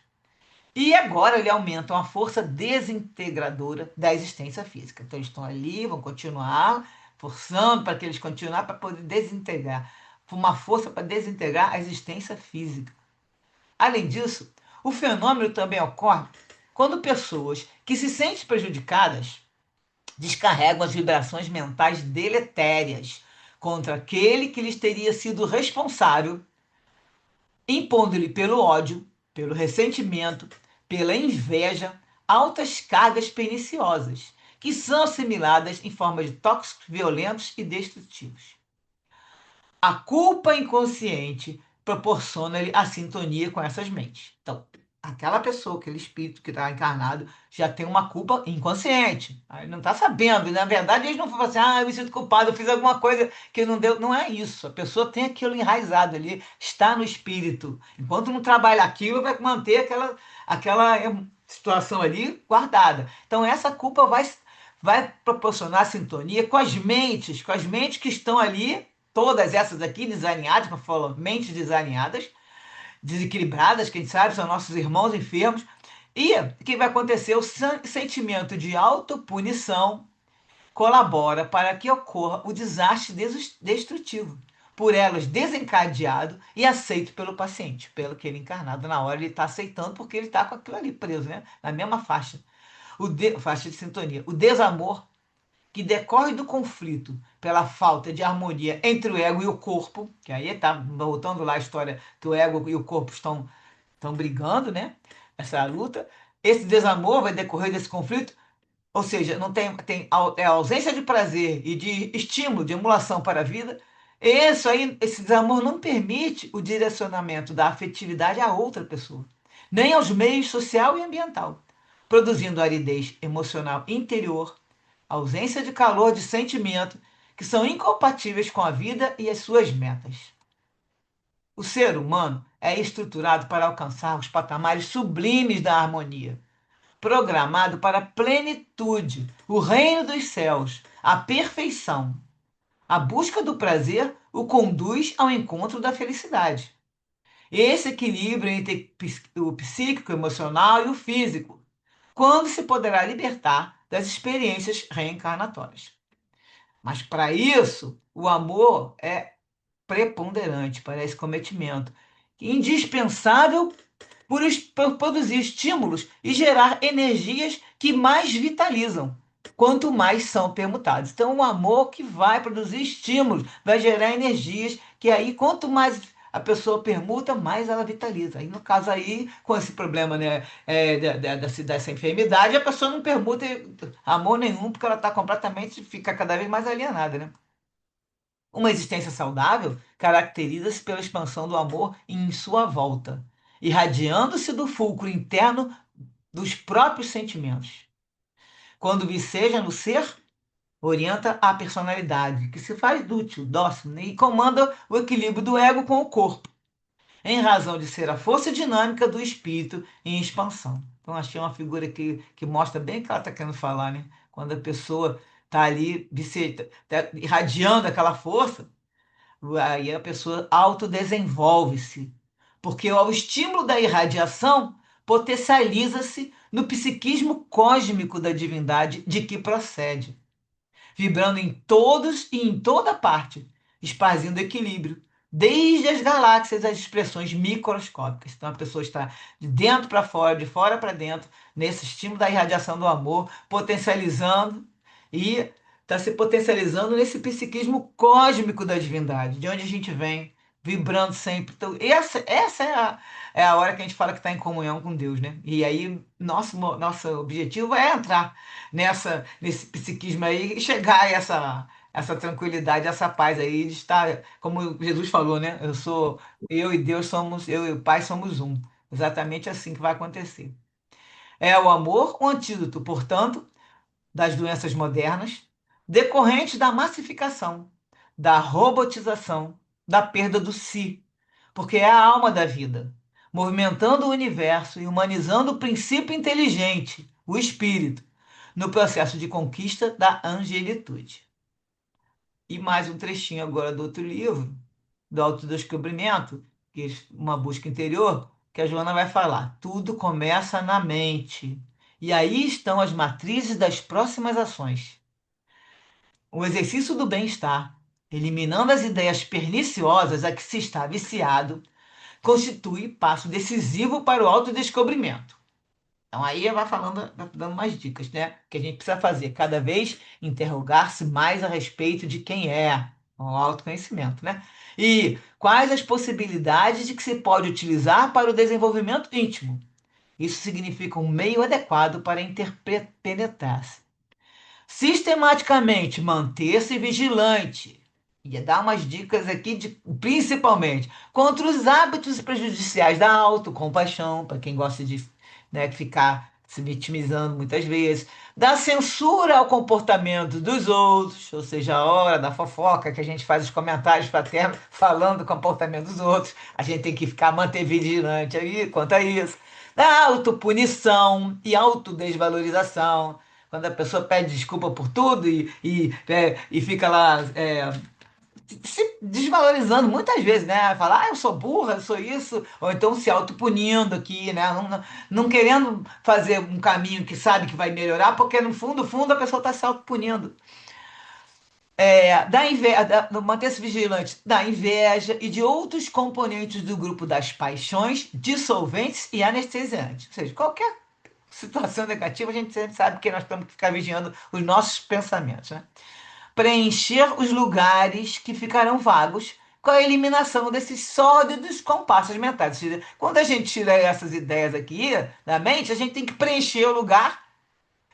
E agora ele aumentam a força desintegradora da existência física. Então eles estão ali, vão continuar forçando para que eles continuem para poder desintegrar, uma força para desintegrar a existência física. Além disso, o fenômeno também ocorre quando pessoas que se sentem prejudicadas descarregam as vibrações mentais deletérias contra aquele que lhes teria sido responsável, impondo-lhe pelo ódio, pelo ressentimento, pela inveja, altas cargas perniciosas, que são assimiladas em forma de tóxicos violentos e destrutivos. A culpa inconsciente proporciona-lhe a sintonia com essas mentes. Então, aquela pessoa, aquele espírito que está encarnado, já tem uma culpa inconsciente. Aí não está sabendo. E, na verdade, eles não falam assim, eu me sinto culpado, eu fiz alguma coisa que não deu. Não é isso. A pessoa tem aquilo enraizado ali, está no espírito. Enquanto não trabalha aquilo, vai manter aquela situação ali guardada. Então, essa culpa vai proporcionar sintonia com as mentes que estão ali, todas essas aqui desalinhadas, como falou, mentes desalinhadas, desequilibradas, quem sabe, são nossos irmãos enfermos. E o que vai acontecer? O sentimento de autopunição colabora para que ocorra o desastre destrutivo, por elas desencadeado e aceito pelo paciente, pelo que ele encarnado. Na hora ele está aceitando porque ele está com aquilo ali preso, né? Na mesma faixa. Faixa de sintonia. O desamor que decorre do conflito pela falta de harmonia entre o ego e o corpo, que aí está voltando lá a história que o ego e o corpo estão brigando, né? Essa luta. Esse desamor vai decorrer desse conflito ou seja, não é a ausência de prazer e de estímulo, de emulação para a vida. Isso aí, esse desamor não permite o direcionamento da afetividade a outra pessoa, nem aos meios social e ambiental, produzindo aridez emocional interior, ausência de calor de sentimento, que são incompatíveis com a vida e as suas metas. O ser humano é estruturado para alcançar os patamares sublimes da harmonia, programado para a plenitude, o reino dos céus, a perfeição. A busca do prazer o conduz ao encontro da felicidade. Esse equilíbrio entre o psíquico, o emocional e o físico, quando se poderá libertar das experiências reencarnatórias. Mas para isso, o amor é preponderante para esse cometimento, indispensável por produzir estímulos e gerar energias que mais vitalizam, quanto mais são permutados. Então, o amor que vai produzir estímulos, vai gerar energias que aí, quanto mais a pessoa permuta, mais ela vitaliza. Aí, no caso aí, com esse problema, né, dessa enfermidade, a pessoa não permuta amor nenhum, porque ela está completamente, fica cada vez mais alienada, né? Uma existência saudável caracteriza-se pela expansão do amor em sua volta, irradiando-se do fulcro interno dos próprios sentimentos. Quando viceja no ser, orienta a personalidade, que se faz dútil, dócil, né, e comanda o equilíbrio do ego com o corpo, em razão de ser a força dinâmica do espírito em expansão. Então, achei uma figura que mostra bem o que ela está querendo falar, né? Quando a pessoa está ali tá irradiando aquela força, aí a pessoa autodesenvolve-se, porque ao estímulo da irradiação potencializa-se no psiquismo cósmico da divindade de que procede, vibrando em todos e em toda parte, esparzindo equilíbrio, desde as galáxias às expressões microscópicas. Então a pessoa está de dentro para fora, de fora para dentro, nesse estímulo da irradiação do amor, potencializando e está se potencializando nesse psiquismo cósmico da divindade, de onde a gente vem, vibrando sempre. Então, essa é a hora que a gente fala que está em comunhão com Deus, né? E aí, nosso objetivo é entrar nesse psiquismo aí e chegar a essa tranquilidade, essa paz aí de estar, como Jesus falou, né? Eu e Deus somos, eu e o Pai somos um. Exatamente assim que vai acontecer. É o amor o antídoto, portanto, das doenças modernas, decorrentes da massificação, da robotização, da perda do si, porque é a alma da vida, movimentando o universo e humanizando o princípio inteligente, o espírito, no processo de conquista da angelitude. E mais um trechinho agora do outro livro, do Autodescobrimento, que é uma busca interior, que a Joana vai falar. Tudo começa na mente. E aí estão as matrizes das próximas ações. O exercício do bem-estar, eliminando as ideias perniciosas a que se está viciado, constitui passo decisivo para o autodescobrimento. Então aí vai falando, vai dando mais dicas, né? Que a gente precisa fazer cada vez interrogar-se mais a respeito de quem é, o autoconhecimento, né? E quais as possibilidades de que se pode utilizar para o desenvolvimento íntimo. Isso significa um meio adequado para interpenetrar-se. Sistematicamente manter-se vigilante. E dar umas dicas aqui, principalmente contra os hábitos prejudiciais da autocompaixão, para quem gosta de, né, ficar se vitimizando muitas vezes, da censura ao comportamento dos outros, ou seja, a hora da fofoca, que a gente faz os comentários fraternos falando do comportamento dos outros, a gente tem que manter vigilante aí quanto a isso, da autopunição e autodesvalorização, quando a pessoa pede desculpa por tudo e fica lá se desvalorizando muitas vezes, né? Falar, eu sou burra, eu sou isso, ou então se autopunindo aqui, né? Não querendo fazer um caminho que sabe que vai melhorar, porque no fundo, fundo, a pessoa está se autopunindo. Manter-se vigilante da inveja e de outros componentes do grupo das paixões, dissolventes e anestesiantes. Ou seja, qualquer situação negativa, a gente sempre sabe que nós temos que ficar vigiando os nossos pensamentos, né? Preencher os lugares que ficarão vagos com a eliminação desses sórdidos compassos mentais. Ou seja, quando a gente tira essas ideias aqui da mente, a gente tem que preencher o lugar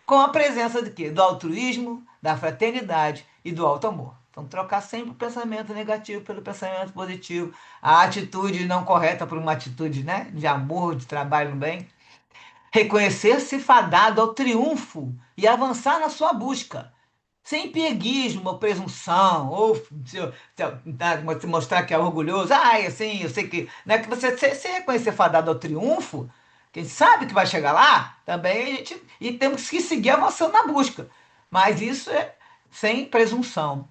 com a presença de quê? Do altruísmo, da fraternidade e do alto amor. Então, trocar sempre o pensamento negativo pelo pensamento positivo, a atitude não correta por uma atitude, né, de amor, de trabalho no bem. Reconhecer-se fadado ao triunfo e avançar na sua busca, sem pieguismo ou presunção, ou mostrar que é orgulhoso. Ah, assim, eu sei que. Né, que você se reconhecer fadado ao triunfo, quem sabe que vai chegar lá, também a gente. E temos que seguir avançando na busca. Mas isso é sem presunção.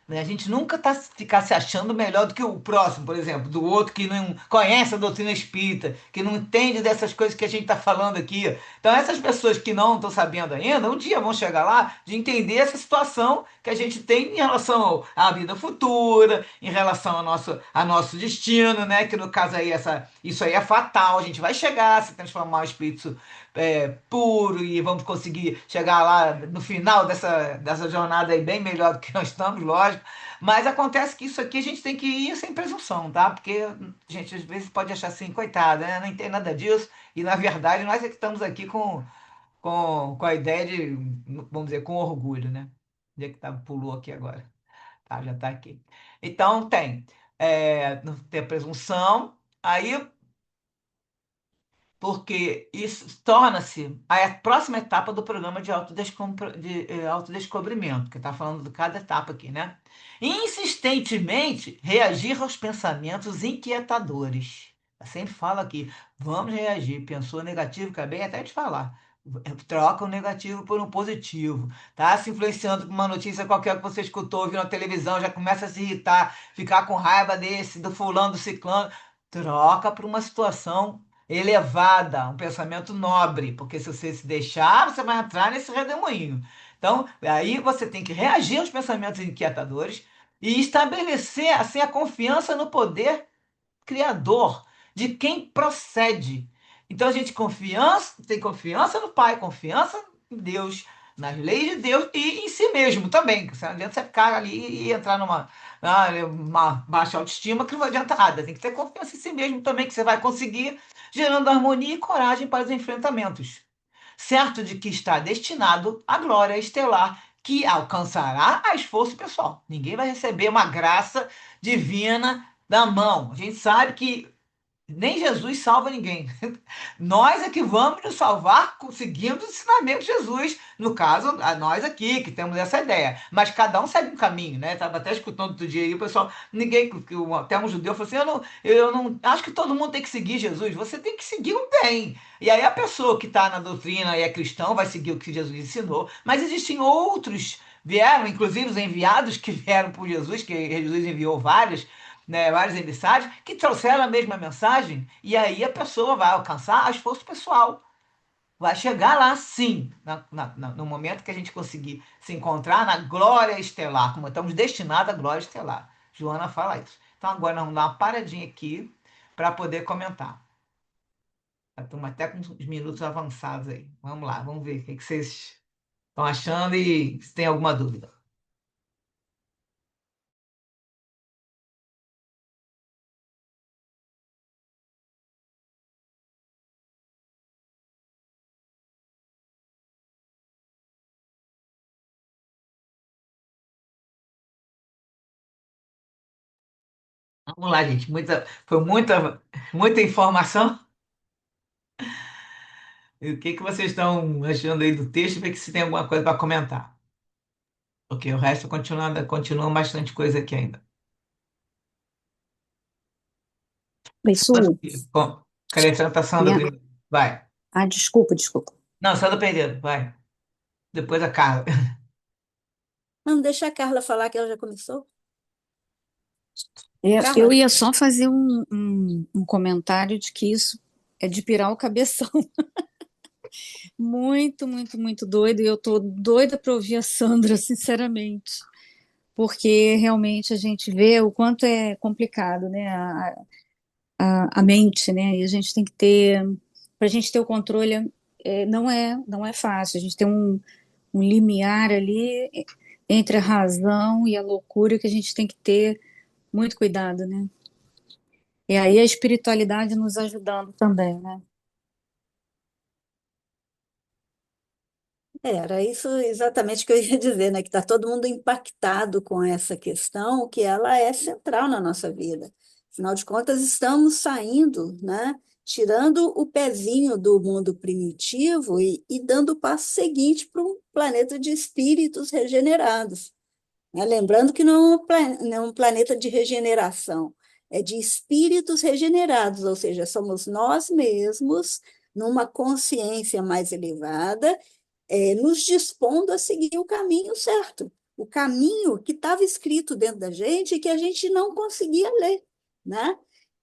Né? A gente nunca tá ficar se achando melhor do que o próximo, por exemplo, do outro que não conhece a doutrina espírita, que não entende dessas coisas que a gente está falando aqui. Então, essas pessoas que não estão sabendo ainda, um dia vão chegar lá de entender essa situação que a gente tem em relação à vida futura, em relação ao nosso destino, né? Que no caso aí, isso aí é fatal. A gente vai chegar a se transformar em espírito puro e vamos conseguir chegar lá no final dessa jornada aí bem melhor do que nós estamos, lógico. Mas acontece que isso aqui a gente tem que ir sem presunção, tá? Porque a gente às vezes pode achar assim, coitada, né? Não tem nada disso. E na verdade nós é que estamos aqui com a ideia de, vamos dizer, com orgulho, né? Onde é que tá, pulou aqui agora? Tá, já tá aqui. Então tem, não ter presunção. Aí porque isso torna-se a próxima etapa do programa de autodescobrimento, que está falando de cada etapa aqui, né? Insistentemente reagir aos pensamentos inquietadores. Eu sempre falo aqui, vamos reagir. Pensou negativo, acabei até de falar. Troca o negativo por um positivo. Tá se influenciando por uma notícia qualquer que você escutou, viu na televisão, já começa a se irritar, ficar com raiva desse, do fulano, do ciclano. Troca por uma situação elevada, um pensamento nobre, porque se você se deixar, você vai entrar nesse redemoinho. Então, aí você tem que reagir aos pensamentos inquietadores e estabelecer assim a confiança no poder criador de quem procede. Então a gente tem confiança no Pai, confiança em Deus, nas leis de Deus e em si mesmo também. Não adianta você ficar ali e entrar uma baixa autoestima que não adianta nada. Tem que ter confiança em si mesmo também, que você vai conseguir, gerando harmonia e coragem para os enfrentamentos. Certo de que está destinado à glória estelar que alcançará a esforço pessoal. Ninguém vai receber uma graça divina da mão. A gente sabe que nem Jesus salva ninguém. Nós é que vamos nos salvar conseguindo os ensinamentos de Jesus. No caso, a nós aqui, que temos essa ideia. Mas cada um segue um caminho, né? Estava até escutando outro dia aí, o pessoal, ninguém, até um judeu falou assim: eu não acho que todo mundo tem que seguir Jesus, você tem que seguir o bem. E aí a pessoa que está na doutrina e é cristão vai seguir o que Jesus ensinou, mas existem outros. Vieram, inclusive os enviados que vieram por Jesus, que Jesus enviou vários, né, vários emissários que trouxeram a mesma mensagem, e aí a pessoa vai alcançar a esforço pessoal. Vai chegar lá, sim, no momento que a gente conseguir se encontrar na glória estelar, como estamos destinados à glória estelar. Joana fala isso. Então agora nós vamos dar uma paradinha aqui para poder comentar. Estamos até com uns minutos avançados aí. Vamos lá, vamos ver o que vocês estão achando e se tem alguma dúvida. Vamos lá, gente. Foi muita informação. E o que que vocês estão achando aí do texto? Ver se tem alguma coisa para comentar. Porque o resto continua bastante coisa aqui ainda. Isso, Bom, acrescentação do minha... primeiro. Vai. Ah, desculpa, desculpa. Não, só do primeiro. Vai. Depois a Carla. Não, deixa a Carla falar que ela já começou. Eu Carla, ia só fazer um comentário de que isso é de pirar o cabeção. Muito, muito, muito doido. E eu tô doida para ouvir a Sandra, sinceramente. Porque realmente a gente vê o quanto é complicado, né? A mente, né? E a gente tem que ter, para a gente ter o controle, não é fácil. A gente tem um limiar ali entre a razão e a loucura que a gente tem que ter muito cuidado, né? E aí a espiritualidade nos ajudando também, né? Era isso exatamente que eu ia dizer, né? Que está todo mundo impactado com essa questão, que ela é central na nossa vida. Afinal de contas, estamos saindo, né? Tirando o pezinho do mundo primitivo e dando o passo seguinte para um planeta de espíritos regenerados, né? Lembrando que não é um planeta de regeneração, é de espíritos regenerados, ou seja, somos nós mesmos numa consciência mais elevada, nos dispondo a seguir o caminho certo, o caminho que estava escrito dentro da gente e que a gente não conseguia ler, né?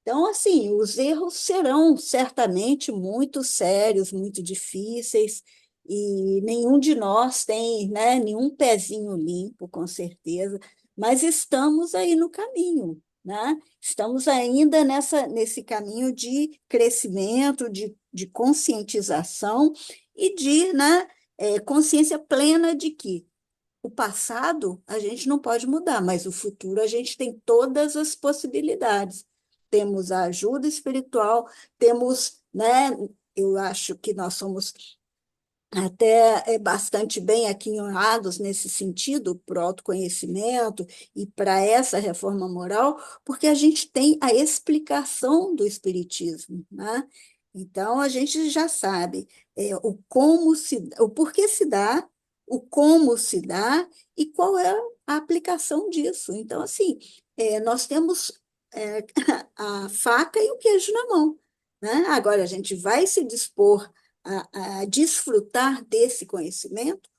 Então, assim, os erros serão certamente muito sérios, muito difíceis, e nenhum de nós tem, né, nenhum pezinho limpo, com certeza, mas estamos aí no caminho, né? Estamos ainda nesse caminho de crescimento, de conscientização e de, né, consciência plena de que o passado a gente não pode mudar, mas o futuro a gente tem todas as possibilidades. Temos a ajuda espiritual, temos, né? Eu acho que nós somos até bastante bem aquinhoados nesse sentido, para o autoconhecimento e para essa reforma moral, porque a gente tem a explicação do Espiritismo, né? Então, a gente já sabe o porquê se dá, o como se dá e qual é a aplicação disso. Então, assim, nós temos é, a faca e o queijo na mão, né? Agora, a gente vai se dispor a desfrutar desse conhecimento,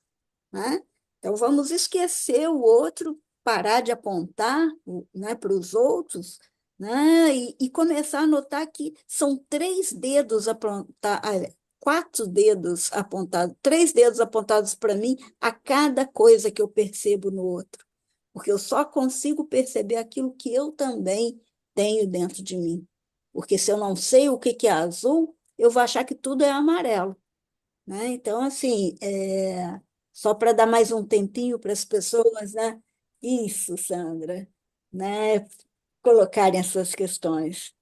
né? Então, vamos esquecer o outro, parar de apontar, né, para os outros, né? E começar a notar que são quatro dedos apontados, três dedos apontados para mim a cada coisa que eu percebo no outro, porque eu só consigo perceber aquilo que eu também tenho dentro de mim. Porque se eu não sei o que que é azul, eu vou achar que tudo é amarelo, né? Então, assim, só para dar mais um tempinho para as pessoas, né? Isso, Sandra, né? Colocarem essas questões.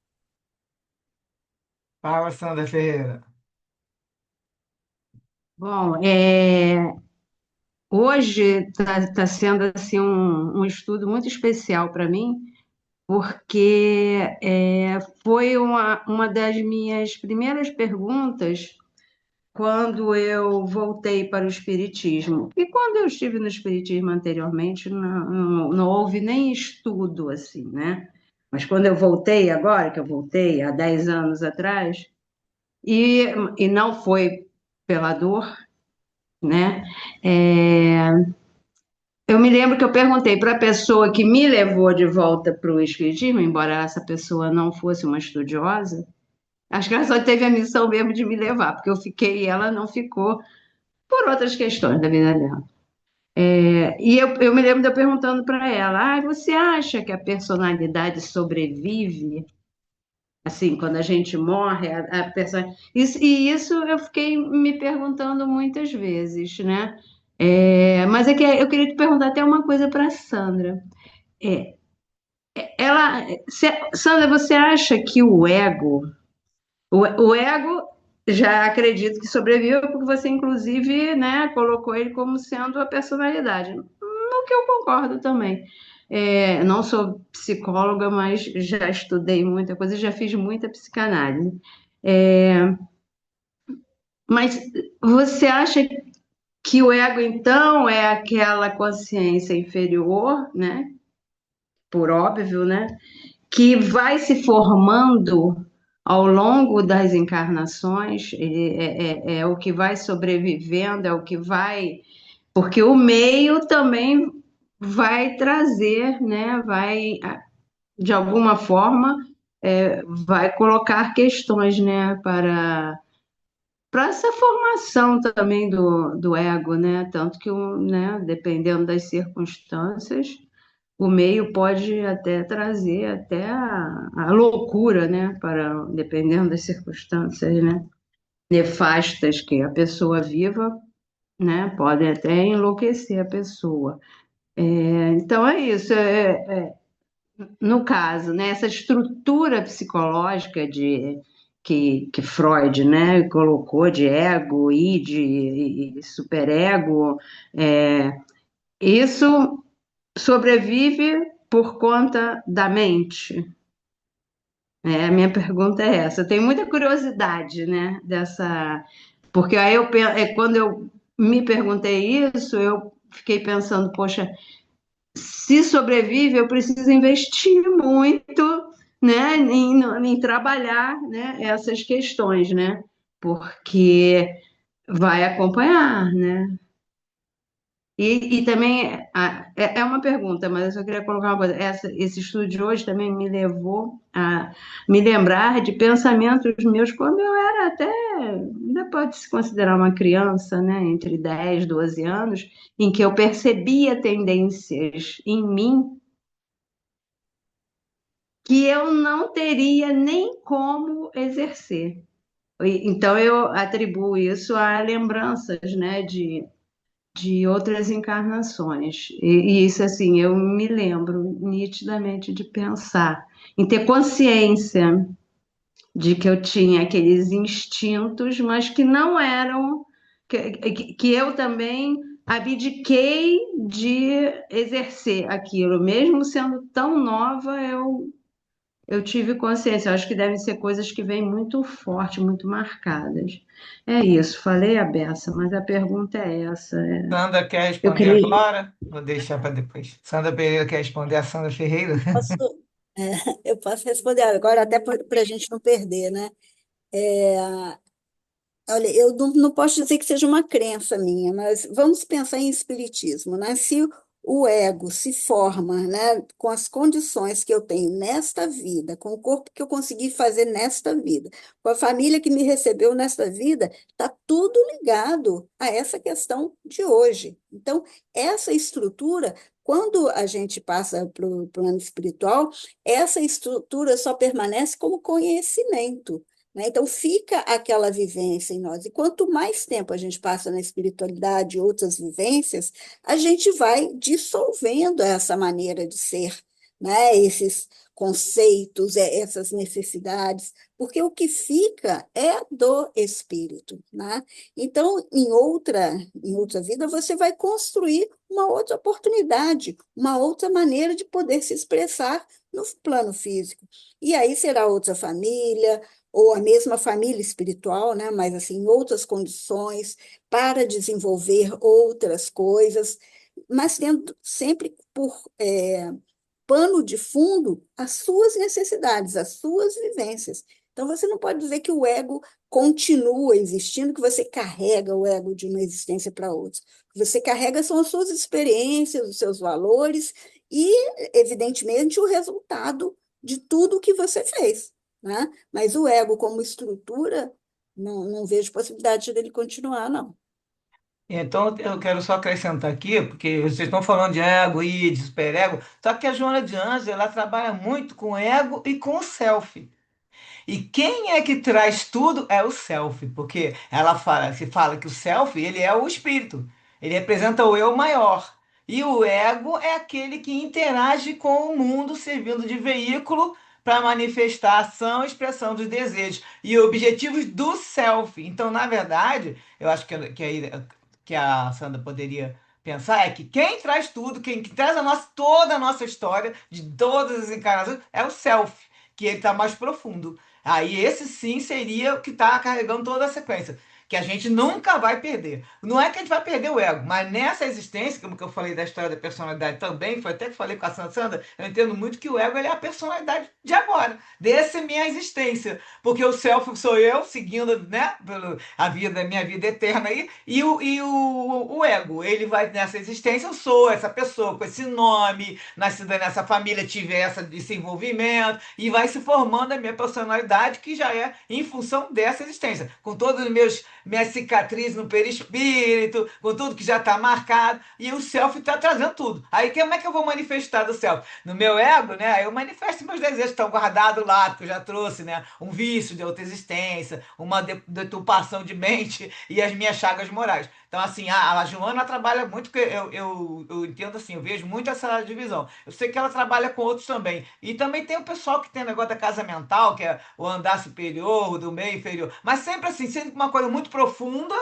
Fala, Sandra Ferreira. Bom, hoje está sendo assim um estudo muito especial para mim, porque foi uma das minhas primeiras perguntas quando eu voltei para o Espiritismo. E quando eu estive no Espiritismo anteriormente, não houve nem estudo assim, né? Mas quando eu voltei agora, que eu voltei há 10 anos atrás, e, e não foi pela dor, né? É, eu me lembro que eu perguntei para a pessoa que me levou de volta para o Espiritismo, embora essa pessoa não fosse uma estudiosa, acho que ela só teve a missão mesmo de me levar, porque eu fiquei e ela não ficou por outras questões da vida dela. E eu me lembro de eu perguntando para ela: você acha que a personalidade sobrevive? Assim, quando a gente morre, a pessoa. E isso eu fiquei me perguntando muitas vezes, né? Mas é que eu queria te perguntar até uma coisa para a Sandra. É, Sandra, você acha que o ego, já acredito que sobreviveu, porque você, inclusive, né, colocou ele como sendo a personalidade, no que eu concordo também. Não sou psicóloga, mas já estudei muita coisa, já fiz muita psicanálise. É, mas você acha que o ego, então, é aquela consciência inferior, né? Por óbvio, né? Que vai se formando ao longo das encarnações, ele é o que vai sobrevivendo, é o que vai. Porque o meio também vai trazer, né? Vai, de alguma forma, vai colocar questões, né? Para essa formação também do ego, né? Tanto que, né, dependendo das circunstâncias, o meio pode até trazer até a loucura, né? Dependendo das circunstâncias, né? Nefastas que a pessoa viva, né? Podem até enlouquecer a pessoa. Então é isso. No caso, né? Essa estrutura psicológica que Freud, né, colocou de ego, id e superego, isso sobrevive por conta da mente? A minha pergunta é essa. Eu tenho muita curiosidade, né, dessa, porque aí quando eu me perguntei isso, eu fiquei pensando, poxa, se sobrevive, eu preciso investir muito, né, em trabalhar, né, essas questões, né, porque vai acompanhar, né? E também é uma pergunta, mas eu só queria colocar uma coisa. Esse estudo de hoje também me levou a me lembrar de pensamentos meus quando eu era até, ainda pode se considerar uma criança, né, entre 10 12 anos, em que eu percebia tendências em mim que eu não teria nem como exercer. Então eu atribuo isso a lembranças, né, de outras encarnações. E isso, assim, eu me lembro nitidamente de pensar, em ter consciência de que eu tinha aqueles instintos, mas que não eram, que eu também abdiquei de exercer aquilo, mesmo sendo tão nova, eu tive consciência. Eu acho que devem ser coisas que vêm muito forte, muito marcadas. É isso, falei a beça, mas a pergunta é essa. Sandra quer Eu responder queria. agora? Vou deixar para depois. Sandra Pereira quer responder a Sandra Ferreira? Posso, é, eu posso responder agora, até para a gente não perder, né? É, olha, eu não posso dizer que seja uma crença minha, mas vamos pensar em espiritismo, né? Se o ego se forma, né, com as condições que eu tenho nesta vida, com o corpo que eu consegui fazer nesta vida, com a família que me recebeu nesta vida, está tudo ligado a essa questão de hoje. Então, essa estrutura, quando a gente passa para o plano espiritual, essa estrutura só permanece como conhecimento, né? Então, fica aquela vivência em nós. E quanto mais tempo a gente passa na espiritualidade e outras vivências, a gente vai dissolvendo essa maneira de ser, né? Esses conceitos, essas necessidades, porque o que fica é do espírito, né? Então, em outra vida, você vai construir uma outra oportunidade, uma outra maneira de poder se expressar no plano físico. E aí será outra família, ou a mesma família espiritual, né? Mas assim, em outras condições, para desenvolver outras coisas, mas tendo sempre por pano de fundo as suas necessidades, as suas vivências. Então, você não pode dizer que o ego continua existindo, que você carrega o ego de uma existência para outra. O que você carrega são as suas experiências, os seus valores e, evidentemente, o resultado de tudo que você fez, né? Mas o ego, como estrutura, não vejo possibilidade dele continuar, não. Então, eu quero só acrescentar aqui, porque vocês estão falando de ego e de superego, só que a Joana de Anjos, ela trabalha muito com ego e com o self. E quem é que traz tudo é o self, porque ela fala, se fala que o self, ele é o espírito, ele representa o eu maior. E o ego é aquele que interage com o mundo, servindo de veículo para manifestar a ação e expressão dos desejos e objetivos do self. Então, na verdade, eu acho que a Sandra poderia pensar é que quem traz tudo, quem que traz toda a nossa história, de todas as encarnações, é o self, que ele está mais profundo. Aí esse sim seria o que está carregando toda a sequência. Que a gente nunca vai perder. Não é que a gente vai perder o ego, mas nessa existência, como que eu falei da história da personalidade também, foi até que falei com a Sandra, eu entendo muito que o ego ele é a personalidade de agora, dessa minha existência. Porque o self sou eu, seguindo, né, a vida, minha vida eterna aí, e o ego, ele vai nessa existência, eu sou essa pessoa com esse nome, nascida nessa família, tive esse envolvimento, e vai se formando a minha personalidade, que já é em função dessa existência, com todos os meus minha cicatriz no perispírito, com tudo que já está marcado, e o self está trazendo tudo. Aí como é que eu vou manifestar do self? No meu ego, né? Aí eu manifesto meus desejos que estão guardados lá, que eu já trouxe, né? Um vício de outra existência, uma deturpação de mente e as minhas chagas morais. Então, assim, a Joana trabalha muito, que eu entendo assim, eu vejo muito essa divisão. Eu sei que ela trabalha com outros também. E também tem o pessoal que tem o negócio da casa mental, que é o andar superior, o do meio inferior. Mas sempre assim, sempre uma coisa muito profunda,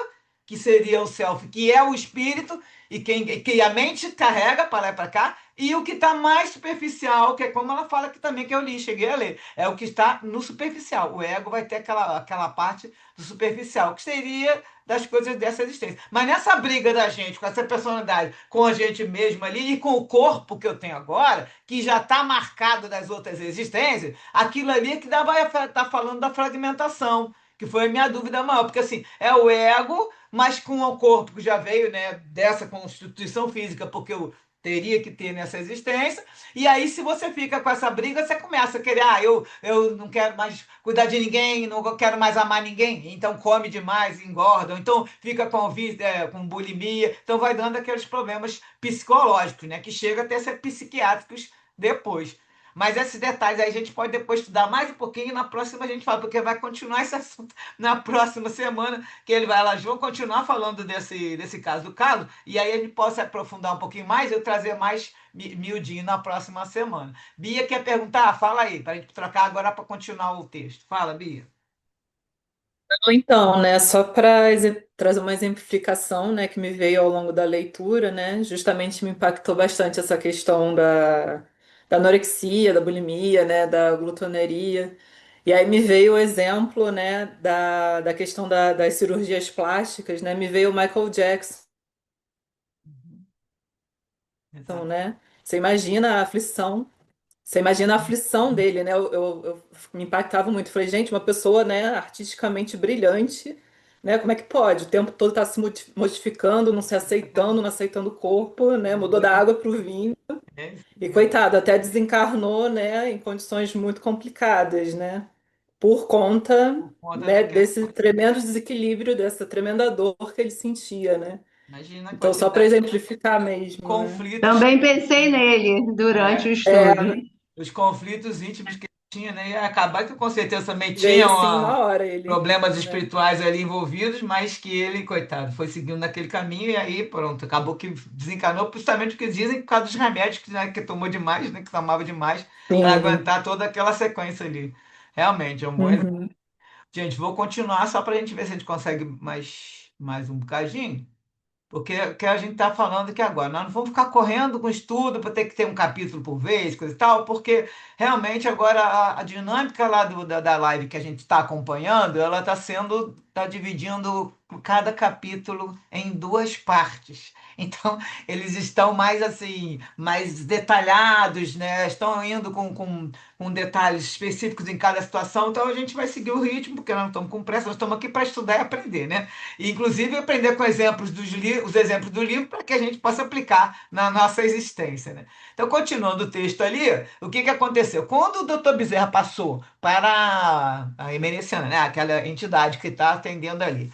que seria o self, que é o espírito, e que a mente carrega para lá e para cá, e o que está mais superficial, que é como ela fala que também, que eu li, cheguei a ler, é o que está no superficial. O ego vai ter aquela parte do superficial, que seria das coisas dessa existência. Mas nessa briga da gente, com essa personalidade, com a gente mesmo ali, e com o corpo que eu tenho agora, que já está marcado das outras existências, aquilo ali é que vai estar falando da fragmentação, que foi a minha dúvida maior, porque assim, é o ego, mas com o corpo que já veio, né, dessa constituição física, porque eu teria que ter nessa existência, e aí se você fica com essa briga, você começa a querer, eu não quero mais cuidar de ninguém, não quero mais amar ninguém, então come demais, engorda, ou então fica com bulimia, então vai dando aqueles problemas psicológicos, né, que chega até a ser psiquiátricos depois. Mas esses detalhes aí a gente pode depois estudar mais um pouquinho e na próxima a gente fala, porque vai continuar esse assunto na próxima semana, que elas vão continuar falando desse caso do Carlos, e aí a gente pode aprofundar um pouquinho mais e eu trazer mais miudinho na próxima semana. Bia quer perguntar? Fala aí, para a gente trocar agora para continuar o texto. Fala, Bia. Então, né, só para trazer uma exemplificação, né, que me veio ao longo da leitura, né, justamente me impactou bastante essa questão da anorexia, da bulimia, né, da glutoneria. E aí me veio o exemplo, né, da questão das cirurgias plásticas, né, me veio o Michael Jackson, Exato. né? Você imagina a aflição. Você imagina a aflição dele, né? Eu me impactava muito. Falei, gente, uma pessoa, né, artisticamente brilhante, né? Como é que pode? O tempo todo tá se modificando, não se aceitando, não aceitando o corpo, né? Mudou da água para o vinho. É isso E mesmo. coitado, até desencarnou, né, em condições muito complicadas, né? Por conta, Por conta né, daquela. desse tremendo desequilíbrio, dessa tremenda dor que ele sentia, né? Imagina a Então, só para quantidade de exemplificar mesmo, né? conflitos. Também pensei nele durante o É, estudo. os conflitos íntimos que tinha, né? E acabar que com certeza também Veio tinha assim na hora ele, problemas né? espirituais ali envolvidos, mas que ele, coitado, foi seguindo naquele caminho e aí pronto, acabou que desencanou justamente o que dizem por causa dos remédios que, né, que tomou demais, né, que tomava demais para Sim. aguentar toda aquela sequência ali. Realmente, é um bom exemplo. Uhum. Gente, vou continuar só para a gente ver se a gente consegue mais um bocadinho. Porque que a gente está falando aqui agora, nós não vamos ficar correndo com estudo para ter que ter um capítulo por vez, coisa e tal, porque realmente agora a dinâmica lá da live que a gente está acompanhando, ela está dividindo cada capítulo em duas partes. Então, eles estão mais assim, mais detalhados, né? Estão indo com detalhes específicos em cada situação, então a gente vai seguir o ritmo, porque nós não estamos com pressa, nós estamos aqui para estudar e aprender, né? E, inclusive, aprender com exemplos os exemplos do livro para que a gente possa aplicar na nossa existência, né? Então, continuando o texto ali, o que aconteceu? Quando o doutor Bezerra passou para a Emereciana, né, aquela entidade que está atendendo ali,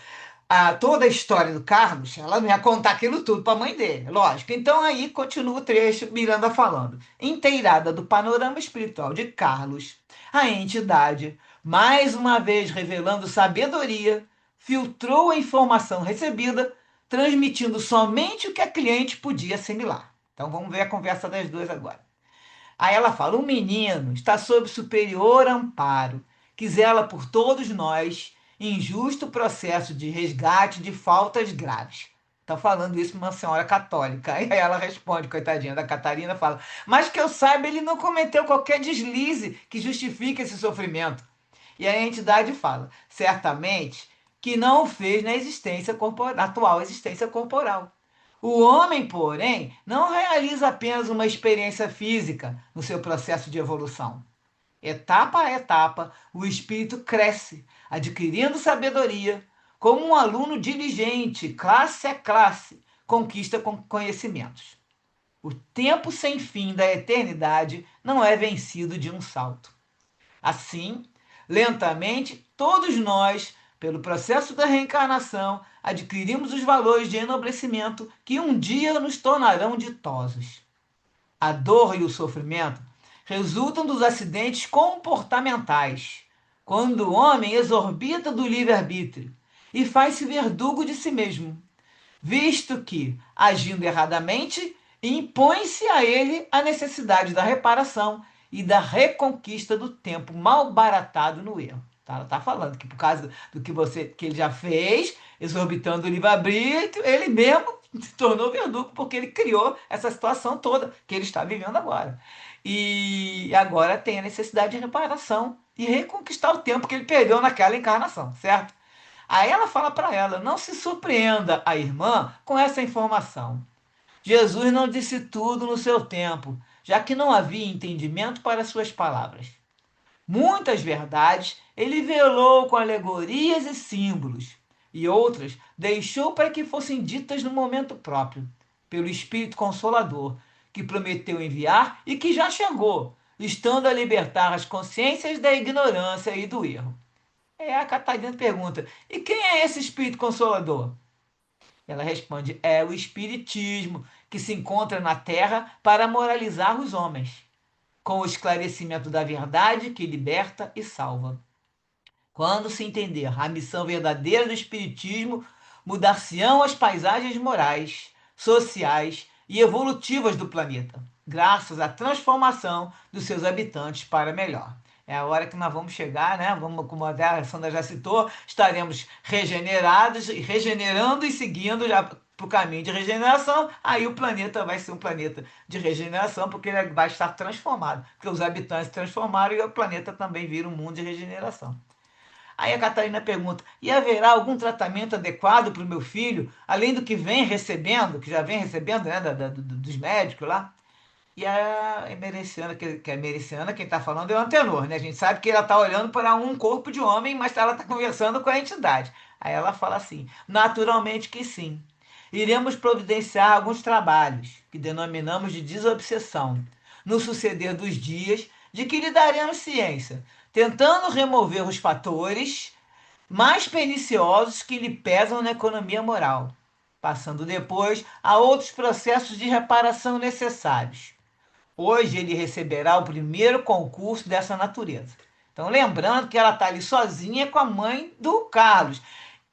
toda a história do Carlos, ela não ia contar aquilo tudo para a mãe dele, lógico. Então, aí continua o trecho, Miranda falando. Inteirada do panorama espiritual de Carlos, a entidade, mais uma vez revelando sabedoria, filtrou a informação recebida, transmitindo somente o que a cliente podia assimilar. Então vamos ver a conversa das duas agora. Aí ela fala: o menino está sob superior amparo, que zela por todos nós, em justo processo de resgate de faltas graves. Está falando isso uma senhora católica. Aí ela responde, coitadinha da Catarina, fala: mas que eu saiba, ele não cometeu qualquer deslize que justifique esse sofrimento. E a entidade fala: certamente que não o fez na na atual existência corporal. O homem, porém, não realiza apenas uma experiência física no seu processo de evolução. Etapa a etapa, o espírito cresce, adquirindo sabedoria, como um aluno diligente, classe a classe, conquista conhecimentos. O tempo sem fim da eternidade não é vencido de um salto. Assim, lentamente, todos nós, pelo processo da reencarnação, adquirimos os valores de enobrecimento que um dia nos tornarão ditosos. A dor e o sofrimento resultam dos acidentes comportamentais, quando o homem exorbita do livre-arbítrio e faz-se verdugo de si mesmo, visto que, agindo erradamente, impõe-se a ele a necessidade da reparação e da reconquista do tempo mal baratado no erro. Tá? Ela está falando que por causa do que ele já fez, exorbitando o livre-arbítrio, ele mesmo se tornou verdugo, porque ele criou essa situação toda que ele está vivendo agora. E agora tem a necessidade de reparação e reconquistar o tempo que ele perdeu naquela encarnação, certo? Aí ela fala para ela: não se surpreenda a irmã com essa informação. Jesus não disse tudo no seu tempo, já que não havia entendimento para suas palavras. Muitas verdades ele velou com alegorias e símbolos, e outras deixou para que fossem ditas no momento próprio, pelo Espírito Consolador, que prometeu enviar e que já chegou, estando a libertar as consciências da ignorância e do erro. A Catarina pergunta: e quem é esse Espírito Consolador? Ela responde: é o Espiritismo, que se encontra na Terra para moralizar os homens, com o esclarecimento da verdade que liberta e salva. Quando se entender a missão verdadeira do Espiritismo, mudar-se-ão as paisagens morais, sociais e evolutivas do planeta, graças à transformação dos seus habitantes para melhor. É a hora que nós vamos chegar, né? Vamos, como a Sandra já citou, estaremos regenerados, regenerando e seguindo já para o caminho de regeneração. Aí o planeta vai ser um planeta de regeneração, porque ele vai estar transformado, porque os habitantes se transformaram e o planeta também vira um mundo de regeneração. Aí a Catarina pergunta: e haverá algum tratamento adequado para o meu filho, além do que vem recebendo, que já vem recebendo, né, dos médicos lá? E a Emericiana, que é Emericiana, quem está falando é o Antenor, né? A gente sabe que ela está olhando para um corpo de homem, mas ela está conversando com a entidade. Aí ela fala assim: naturalmente que sim. Iremos providenciar alguns trabalhos, que denominamos de desobsessão, no suceder dos dias, de que lhe daremos ciência, tentando remover os fatores mais perniciosos que lhe pesam na economia moral, passando depois a outros processos de reparação necessários. Hoje ele receberá o primeiro concurso dessa natureza. Então, lembrando que ela está ali sozinha com a mãe do Carlos.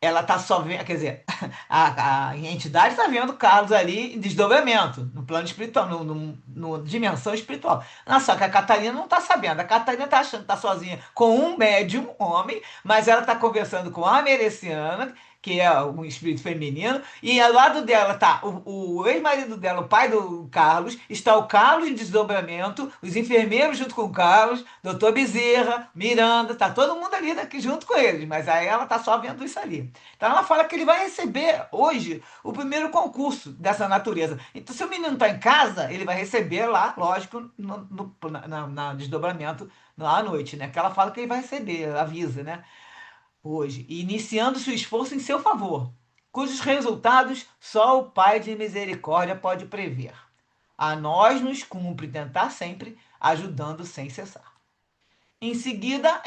Ela está só vendo, quer dizer, a entidade está vendo o Carlos ali em desdobramento, no plano espiritual, no dimensão espiritual. Só que a Catarina não está sabendo. A Catarina está achando que está sozinha com um médium, homem, mas ela está conversando com a Mereciana, que é um espírito feminino, e ao lado dela está o ex-marido dela, o pai do Carlos, está o Carlos em desdobramento, os enfermeiros junto com o Carlos, doutor Bezerra, Miranda, está todo mundo ali daqui junto com eles, mas aí ela está só vendo isso ali. Então ela fala que ele vai receber hoje o primeiro concurso dessa natureza. Então, se o menino está em casa, ele vai receber lá, lógico, na desdobramento lá à noite, né? Que ela fala que ele vai receber, avisa, né? Hoje, iniciando seu esforço em seu favor, cujos resultados só o Pai de misericórdia pode prever. A nós nos cumpre tentar sempre, ajudando sem cessar. Em seguida,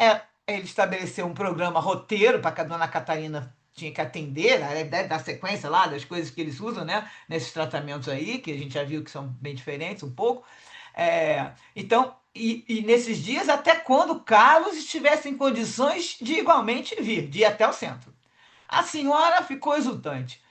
ele estabeleceu um programa roteiro para que a dona Catarina tinha que atender, da sequência lá das coisas que eles usam, né, nesses tratamentos aí, que a gente já viu que são bem diferentes um pouco. Então, e nesses dias, até quando Carlos estivesse em condições de igualmente vir, de ir até o centro. A senhora ficou exultante.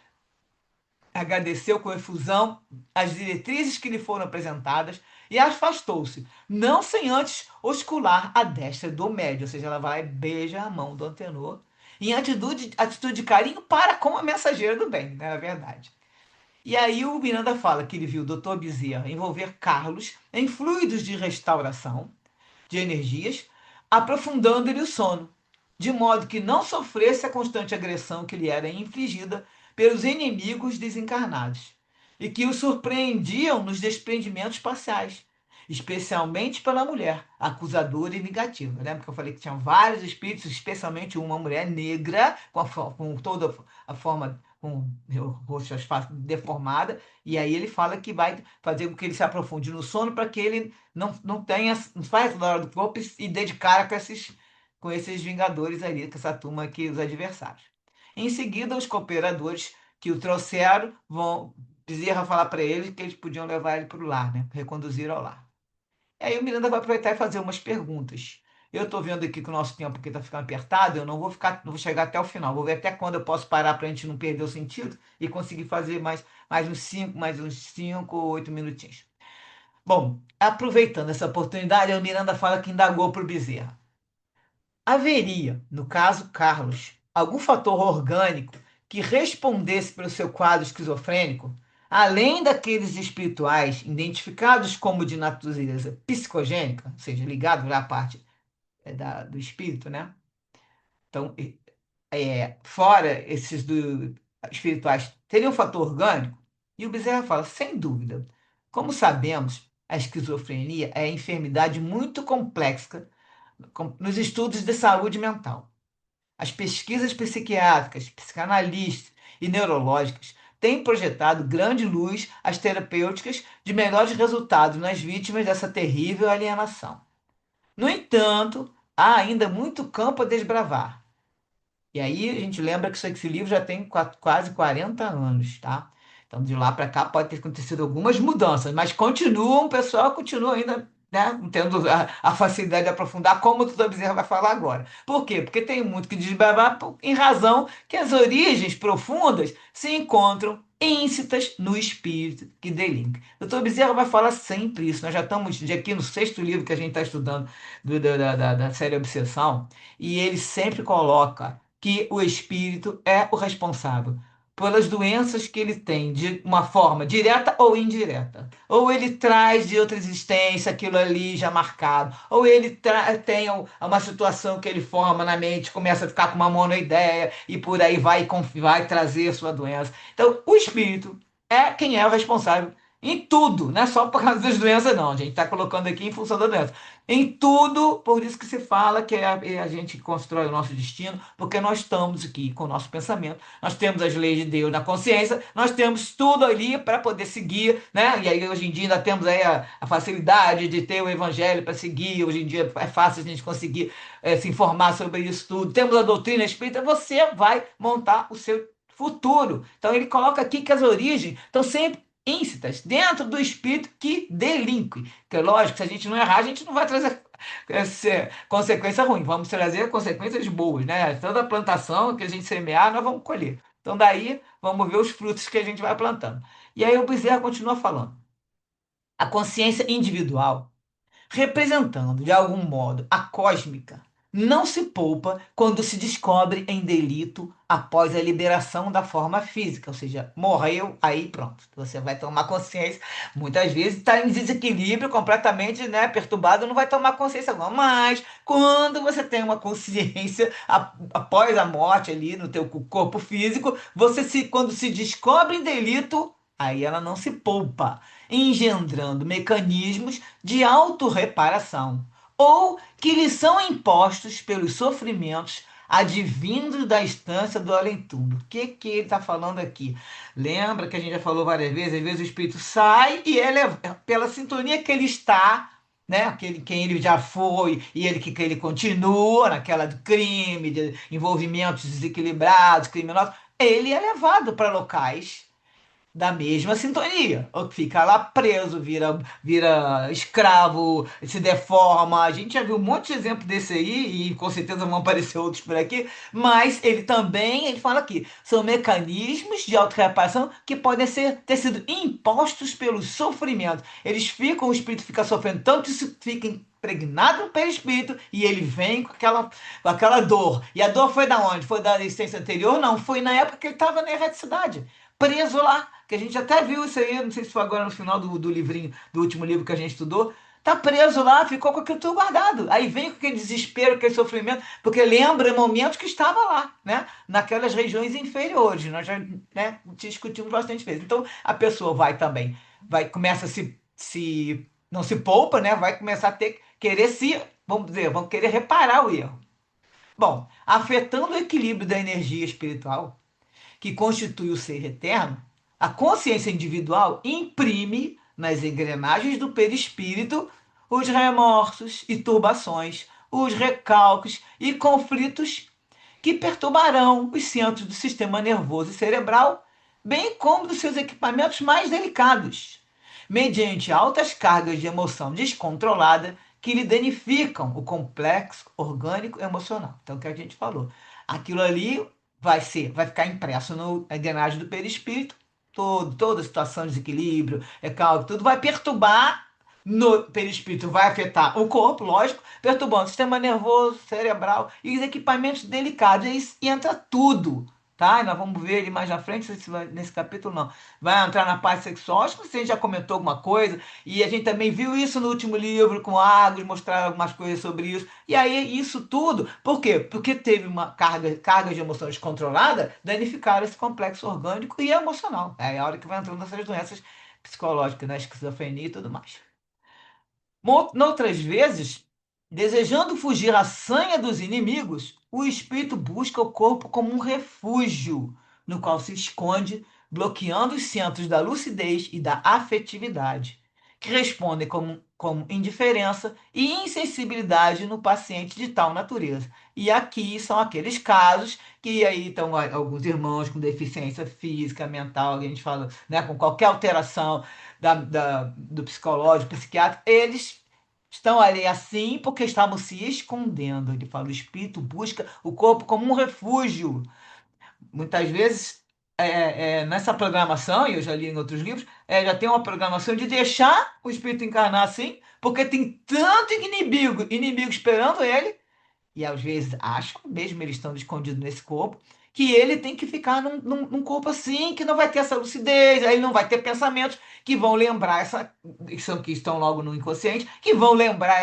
Agradeceu com efusão as diretrizes que lhe foram apresentadas e afastou-se, não sem antes oscular a destra do médium, ou seja, ela vai lá e beija a mão do Antenor, em atitude de carinho para com a mensageira do bem, né, na verdade. E aí o Miranda fala que ele viu o Dr. Bezerra envolver Carlos em fluidos de restauração de energias, aprofundando-lhe o sono, de modo que não sofresse a constante agressão que lhe era infligida pelos inimigos desencarnados, e que o surpreendiam nos desprendimentos parciais, especialmente pela mulher, acusadora e negativa. Lembra que eu falei que tinha vários espíritos, especialmente uma mulher negra, com toda a forma, com o rosto deformada, e aí ele fala que vai fazer com que ele se aprofunde no sono para que ele não tenha, não faça da hora do corpo e dedicar com esses vingadores ali, com essa turma aqui, os adversários. Em seguida, os cooperadores que o trouxeram vão Bezerra falar para eles que eles podiam levar ele para o lar, né? Reconduzir ao lar. E aí o Miranda vai aproveitar e fazer umas perguntas. Eu estou vendo aqui que o nosso tempo aqui está ficando apertado, eu não vou chegar até o final, vou ver até quando eu posso parar para a gente não perder o sentido e conseguir fazer mais uns 5 ou 8 minutinhos. Bom, aproveitando essa oportunidade, o Miranda fala que indagou para o Bezerra. Haveria, no caso Carlos, algum fator orgânico que respondesse pelo seu quadro esquizofrênico, além daqueles espirituais identificados como de natureza psicogênica, ou seja, ligados à parte do espírito, né? Então, fora esses espirituais, teria um fator orgânico? E o Bezerra fala, sem dúvida. Como sabemos, a esquizofrenia é a enfermidade muito complexa nos estudos de saúde mental. As pesquisas psiquiátricas, psicanalísticas e neurológicas têm projetado grande luz às terapêuticas de melhores resultados nas vítimas dessa terrível alienação. No entanto, há ainda muito campo a desbravar. E aí a gente lembra que esse livro já tem quase 40 anos, tá? Então de lá para cá pode ter acontecido algumas mudanças, mas o pessoal continua ainda, né, tendo a facilidade de aprofundar, como o doutor Bezerra vai falar agora. Por quê? Porque tem muito que desbravar em razão que as origens profundas se encontram íncitas no espírito que delinque. O doutor Bezerra vai falar sempre isso. Nós já estamos aqui no 6º livro que a gente está estudando da série Obsessão, e ele sempre coloca que o espírito é o responsável pelas doenças que ele tem, de uma forma direta ou indireta. Ou ele traz de outra existência aquilo ali já marcado, ou ele tem uma situação que ele forma na mente, começa a ficar com uma monoideia e por aí vai trazer a sua doença. Então, o espírito é quem é o responsável em tudo, não é só por causa das doenças, não. A gente está colocando aqui em função da doença. Em tudo, por isso que se fala que a gente constrói o nosso destino, porque nós estamos aqui com o nosso pensamento, nós temos as leis de Deus na consciência, nós temos tudo ali para poder seguir, né? E aí hoje em dia ainda temos aí a facilidade de ter o evangelho para seguir, hoje em dia é fácil a gente conseguir se informar sobre isso tudo. Temos a doutrina espírita, você vai montar o seu futuro. Então ele coloca aqui que as origens estão sempre íncitas dentro do espírito que delinque. Porque, lógico, se a gente não errar, a gente não vai trazer consequência ruim, vamos trazer consequências boas, né? Toda plantação que a gente semear, nós vamos colher. Então, daí, vamos ver os frutos que a gente vai plantando. E aí o Bezerra continua falando. A consciência individual, representando de algum modo a cósmica, não se poupa quando se descobre em delito após a liberação da forma física, ou seja, morreu, aí pronto, você vai tomar consciência. Muitas vezes está em desequilíbrio, completamente, né, perturbado, não vai tomar consciência alguma, mas quando você tem uma consciência após a morte ali no teu corpo físico, quando se descobre em delito, aí ela não se poupa, engendrando mecanismos de autorreparação, ou que lhe são impostos pelos sofrimentos advindos da instância do além-túmulo. O que ele está falando aqui? Lembra que a gente já falou várias vezes, às vezes o espírito sai e pela sintonia que ele está, né? Quem ele já foi e que ele continua naquela do crime, de envolvimentos desequilibrados, criminosos, ele é levado para locais da mesma sintonia. Ou que fica lá preso, vira escravo, se deforma. A gente já viu um monte de exemplo desse aí, e com certeza vão aparecer outros por aqui, mas ele fala aqui, são mecanismos de autorreparação que podem ter sido impostos pelo sofrimento. O espírito fica sofrendo tanto, isso fica impregnado no perispírito e ele vem com aquela dor. E a dor foi da onde? Foi da existência anterior? Não, foi na época que ele estava na erraticidade, preso lá, que a gente até viu isso aí, não sei se foi agora no final do livrinho, do último livro que a gente estudou, tá preso lá, ficou com aquilo tudo guardado. Aí vem com aquele desespero, aquele sofrimento, porque lembra momentos que estava lá, né? Naquelas regiões inferiores. Nós já, né, discutimos bastante vezes. Então a pessoa começa não se poupa, né? Vai começar a vamos querer reparar o erro. Bom, afetando o equilíbrio da energia espiritual, que constitui o ser eterno, a consciência individual imprime nas engrenagens do perispírito os remorsos e turbações, os recalques e conflitos que perturbarão os centros do sistema nervoso e cerebral, bem como dos seus equipamentos mais delicados, mediante altas cargas de emoção descontrolada que lhe danificam o complexo orgânico emocional. Então, o que a gente falou, aquilo ali vai ficar impresso na engrenagem do perispírito, toda a situação de desequilíbrio, recalque, tudo vai perturbar no perispírito, vai afetar o corpo, lógico, perturbando o sistema nervoso, cerebral e os equipamentos delicados. E entra tudo, tá? E nós vamos ver ele mais na frente, nesse capítulo não. Vai entrar na parte sexual, acho que você já comentou alguma coisa, e a gente também viu isso no último livro, com Agos, mostrar algumas coisas sobre isso. E aí, isso tudo, por quê? Porque teve uma carga de emoção descontrolada, danificaram esse complexo orgânico e emocional. É a hora que vai entrando nessas doenças psicológicas, né? Esquizofrenia e tudo mais. Noutras vezes, desejando fugir à sanha dos inimigos, o espírito busca o corpo como um refúgio, no qual se esconde, bloqueando os centros da lucidez e da afetividade, que respondem como indiferença e insensibilidade no paciente de tal natureza. E aqui são aqueles casos que aí estão alguns irmãos com deficiência física, mental, que a gente fala, né, com qualquer alteração do psicológico, psiquiátrico, eles estão ali assim porque estavam se escondendo. Ele fala, o espírito busca o corpo como um refúgio. Muitas vezes, nessa programação, e eu já li em outros livros, já tem uma programação de deixar o espírito encarnar assim, porque tem tanto inimigo esperando ele, e às vezes acham, mesmo ele estando escondido nesse corpo, que ele tem que ficar num corpo assim, que não vai ter essa lucidez, aí não vai ter pensamentos que vão lembrar que estão logo no inconsciente, que vão lembrar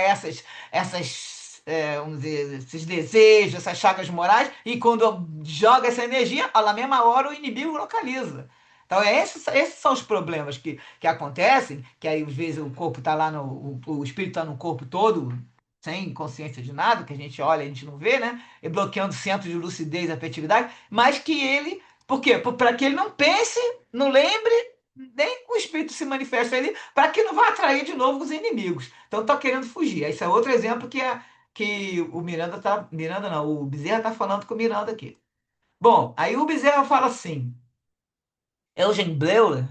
vamos dizer, esses desejos, essas chagas morais, e quando joga essa energia, na mesma hora o inimigo localiza. Então, esses são os problemas que acontecem, que aí às vezes o corpo está lá, o espírito está no corpo todo, sem consciência de nada, que a gente olha, a gente não vê, né? E bloqueando centros de lucidez e afetividade, mas que ele, por quê? Para que ele não pense, não lembre, nem que o espírito se manifeste ali, para que não vá atrair de novo os inimigos. Então está querendo fugir. Esse é outro exemplo que o Miranda não, o Bezerra está falando com o Miranda aqui. Bom, aí o Bezerra fala assim, Eugen Bleuler,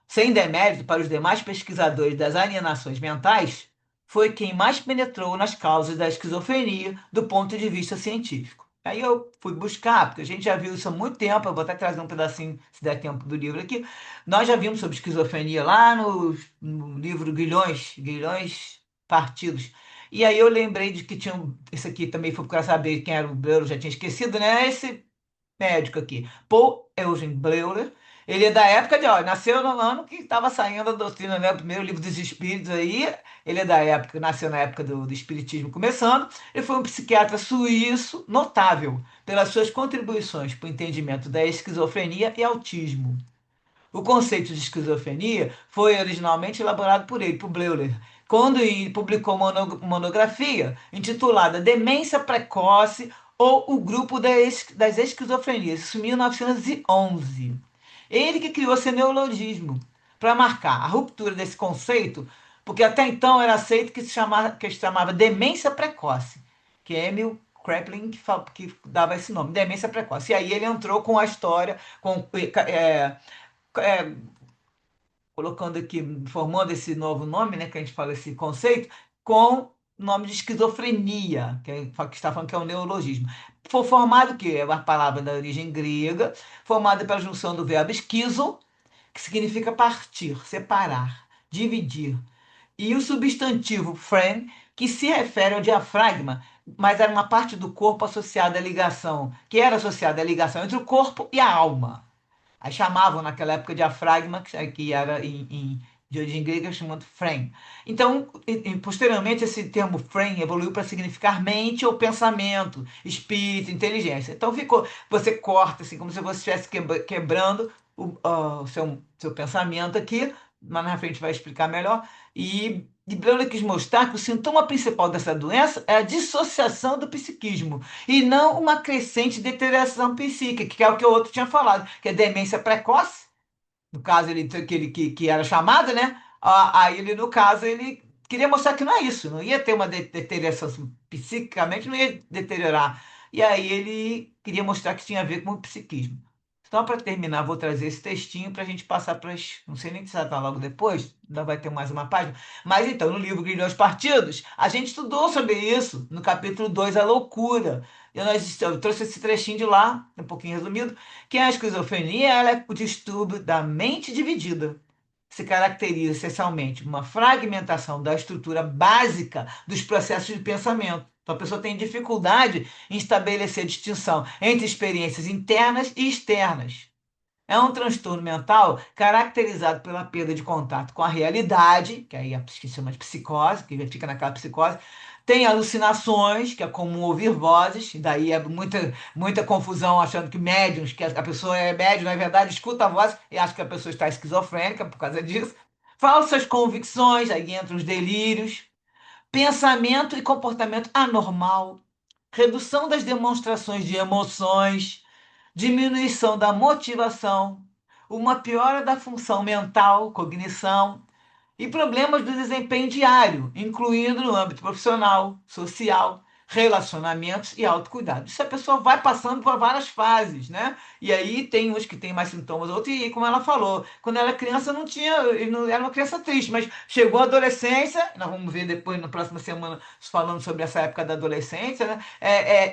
sem demérito para os demais pesquisadores das alienações mentais, foi quem mais penetrou nas causas da esquizofrenia do ponto de vista científico. Aí eu fui buscar, porque a gente já viu isso há muito tempo, eu vou até trazer um pedacinho, se der tempo, do livro aqui. Nós já vimos sobre esquizofrenia lá no livro Guilhões Partidos. E aí eu lembrei de que tinha, esse aqui também foi procurar saber quem era o Bleuler, já tinha esquecido, né? Esse médico aqui, Paul Eugen Bleuler. Ele é da época de, ó, nasceu no ano que estava saindo a doutrina, né? O primeiro livro dos Espíritos aí. Ele é da época, nasceu na época do Espiritismo começando. Ele foi um psiquiatra suíço notável pelas suas contribuições para o entendimento da esquizofrenia e autismo. O conceito de esquizofrenia foi originalmente elaborado por ele, por Bleuler, quando ele publicou uma monografia intitulada Demência Precoce ou o Grupo das Esquizofrenias, isso em 1911. Ele que criou esse neologismo para marcar a ruptura desse conceito, porque até então era aceito que se chamava demência precoce, que é Emil Kraepelin que dava esse nome, demência precoce. E aí ele entrou com a história, é, colocando aqui, formando esse novo nome, né, que a gente fala esse conceito, com o nome de esquizofrenia, que está falando que é um neologismo. Foi formado, que é uma palavra da origem grega, formada pela junção do verbo esquizo, que significa partir, separar, dividir, e o substantivo phren, que se refere ao diafragma, mas era uma parte do corpo associada à ligação, que era associada à ligação entre o corpo e a alma. Aí chamavam naquela época diafragma, que era de origem grega, chamado phren. Então, posteriormente, esse termo phren evoluiu para significar mente ou pensamento, espírito, inteligência. Então, você corta, assim, como se você estivesse quebrando o seu pensamento aqui, mas na frente vai explicar melhor. E Bleuler quis mostrar que o sintoma principal dessa doença é a dissociação do psiquismo e não uma crescente deterioração psíquica, que é o que o outro tinha falado, que é demência precoce, no caso que era chamado, né? Aí ele, no caso, ele queria mostrar que não é isso, não ia ter uma deterioração psiquicamente, não ia deteriorar. E aí ele queria mostrar que tinha a ver com o psiquismo. Então, para terminar, vou trazer esse textinho para a gente passar para as. Não sei nem se já está logo depois, ainda vai ter mais uma página. Mas então, no livro Grilhões Partidos, a gente estudou sobre isso, no capítulo 2 a loucura. Eu trouxe esse trechinho de lá, um pouquinho resumido, que a esquizofrenia ela é o distúrbio da mente dividida. Se caracteriza essencialmente por uma fragmentação da estrutura básica dos processos de pensamento. Então, a pessoa tem dificuldade em estabelecer distinção entre experiências internas e externas. É um transtorno mental caracterizado pela perda de contato com a realidade, que aí que se chama de psicose, que fica naquela psicose. Tem alucinações, que é comum ouvir vozes, e daí é muita confusão achando que médiums, que a pessoa é médium, na verdade escuta a voz e acha que a pessoa está esquizofrênica por causa disso. Falsas convicções, aí entram os delírios. Pensamento e comportamento anormal. Redução das demonstrações de emoções, diminuição da motivação, uma piora da função mental, cognição e problemas do desempenho diário, incluindo no âmbito profissional, social, relacionamentos e autocuidado. Isso a pessoa vai passando por várias fases, né? E aí tem uns que têm mais sintomas, outros, e como ela falou, quando ela era criança não tinha, não era uma criança triste, mas chegou a adolescência, nós vamos ver depois na próxima semana falando sobre essa época da adolescência, né?